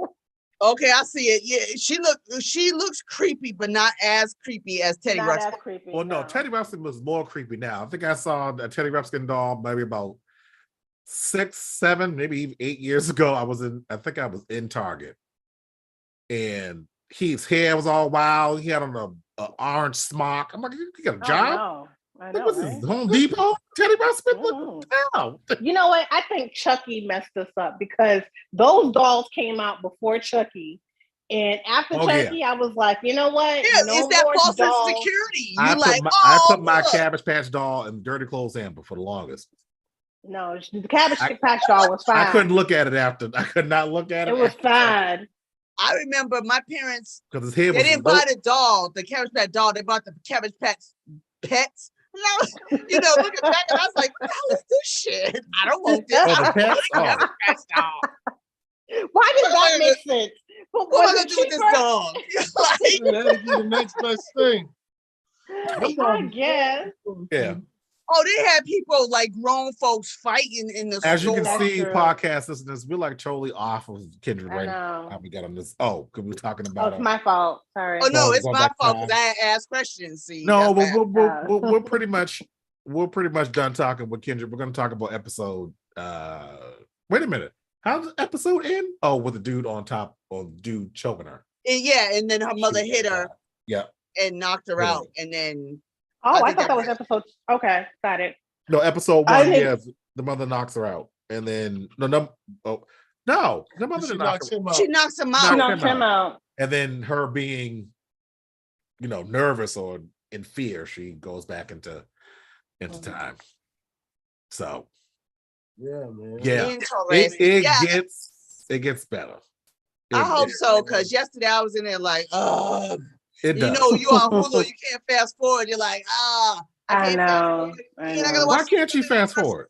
Okay, I see it. Yeah, she looks creepy, but not as creepy as Teddy Not Ruxpin. as creepy. Well, no, Teddy Ruxpin was more creepy now. I think I saw a Teddy Ruxpin doll maybe about 6, 7, maybe even 8 years ago. I think I was in Target. And his hair was all wild. He had on a orange smock. I'm like, you got a job? I Like, know, what's right? this, Home Depot? Teddy Ruxpin? Mhm. What the hell? You know what? I think Chucky messed us up because those dolls came out before Chucky. And after Chucky, I was like, you know what? Yeah, No it's that more false sense of dolls. security. I You like, I put my look. Cabbage Patch doll in Dirty Clothes Amber for the longest. No, the Cabbage Patch doll was fine. I couldn't look at it after. I could not look at it. It was fine. I remember my parents, because his head they was didn't buy the doll, the Cabbage Patch doll. They bought the Cabbage Patch pets. And I was, looking back, and I was like, what the hell is this shit? I don't want this. Oh, the I don't pets? want a Cabbage Patch doll. Why does that make sense? What am I going to do with this dog? You had to get the next best thing. I guess. Yeah. Oh, they had people like grown folks fighting in the As store. you can That's see, true. podcast listeners, we're like totally off of Kindred I right know. now. How we got on this? Oh, because we're talking Oh, about. it's my fault. Sorry. Oh no, Going it's my back fault time. because I asked questions. See, No, that's bad. we're pretty much done talking with Kindred. We're going to talk about episode. Wait a minute. How does the episode end? Oh, with the dude on top, or the dude choking her. And then her mother hit her. Yeah. And knocked her out, and then. Oh, I thought that was episode. Okay, got it. No, episode I 1. didn't- Yes, the mother knocks her out, and then the mother didn't knock her. She knocks him out. She knocked him out. And then her being, nervous or in fear, she goes back into time. So Yeah, man. yeah, Interesting. it gets better. I hope so, because yesterday I was in there like, it does. You on Hulu, you can't fast forward. You're like, I can't fast forward. You're not gonna Why watch can't you fast forward?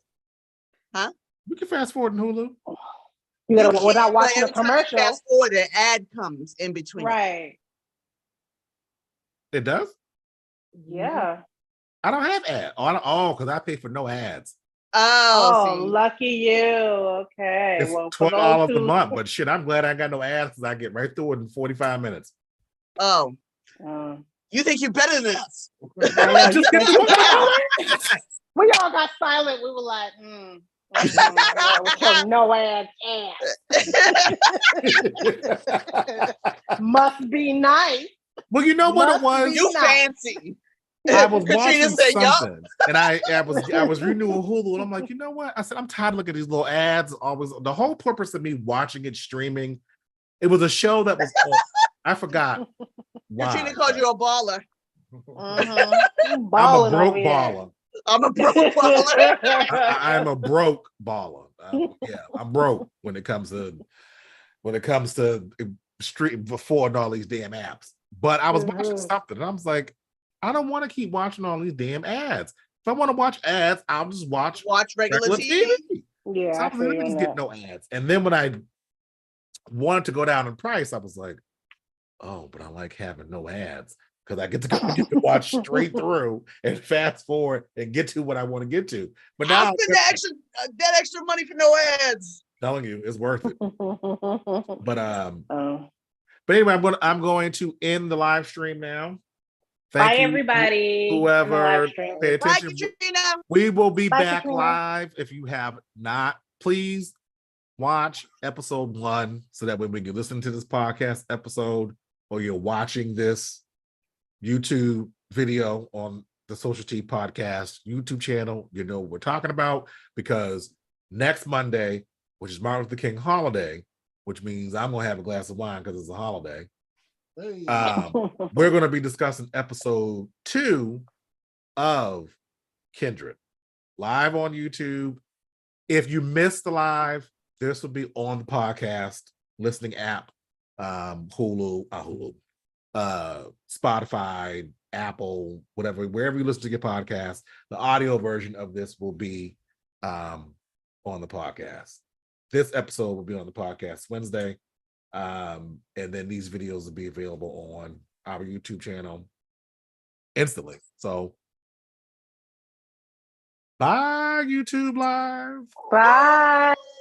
Huh? You can fast forward in Hulu. You gotta without watching a commercial. Fast forward, an ad comes in between. Right. It does. Yeah. I don't have ads. Because I pay for no ads. Oh, lucky you. Okay. It's well, $12 a month, but shit, I'm glad I got no ads because I get right through it in 45 minutes. Oh. You think you're better than us? Just get we all got silent. We were like, no ads. Must be nice. Well, you know what it was? You fancy. I was watching said, something, and I was renewing Hulu, and I'm like, you know what? I said, I'm tired of looking at these little ads. Always, the whole purpose of me watching it streaming, it was a show that was. I forgot. Why? Katrina called you a baller. Mm-hmm. I'm a broke baller. I'm a broke baller. I'm a broke baller. I'm broke when it comes to street before all these damn apps. But I was watching something, and I was like, I don't want to keep watching all these damn ads. If I want to watch ads, I'll just watch regular TV. Yeah, so I was like, let me just get no ads. And then when I wanted to go down in price, I was like, oh, but I like having no ads because I get to watch straight through and fast forward and get to what I want to get to. But now I'll spend that extra money for no ads. Telling you, it's worth it. But But anyway, I'm going to end the live stream now. Thank Bye, you, everybody. whoever pay Bye, attention. Katrina. We will be Bye, back Katrina. live. If you have not, please watch episode 1 so that when we can listen to this podcast episode or you're watching this YouTube video on the Social T Podcast YouTube channel, you know what we're talking about, because next Monday, which is Martin Luther King holiday, which means I'm going to have a glass of wine because it's a holiday. Hey. We're going to be discussing episode 2 of Kindred live on YouTube. If you missed the live, this will be on the podcast listening app, Hulu, Spotify, Apple, whatever, wherever you listen to your podcast. The audio version of this will be on the podcast. This episode will be on the podcast Wednesday. And then these videos will be available on our YouTube channel instantly. So bye, YouTube Live. Bye.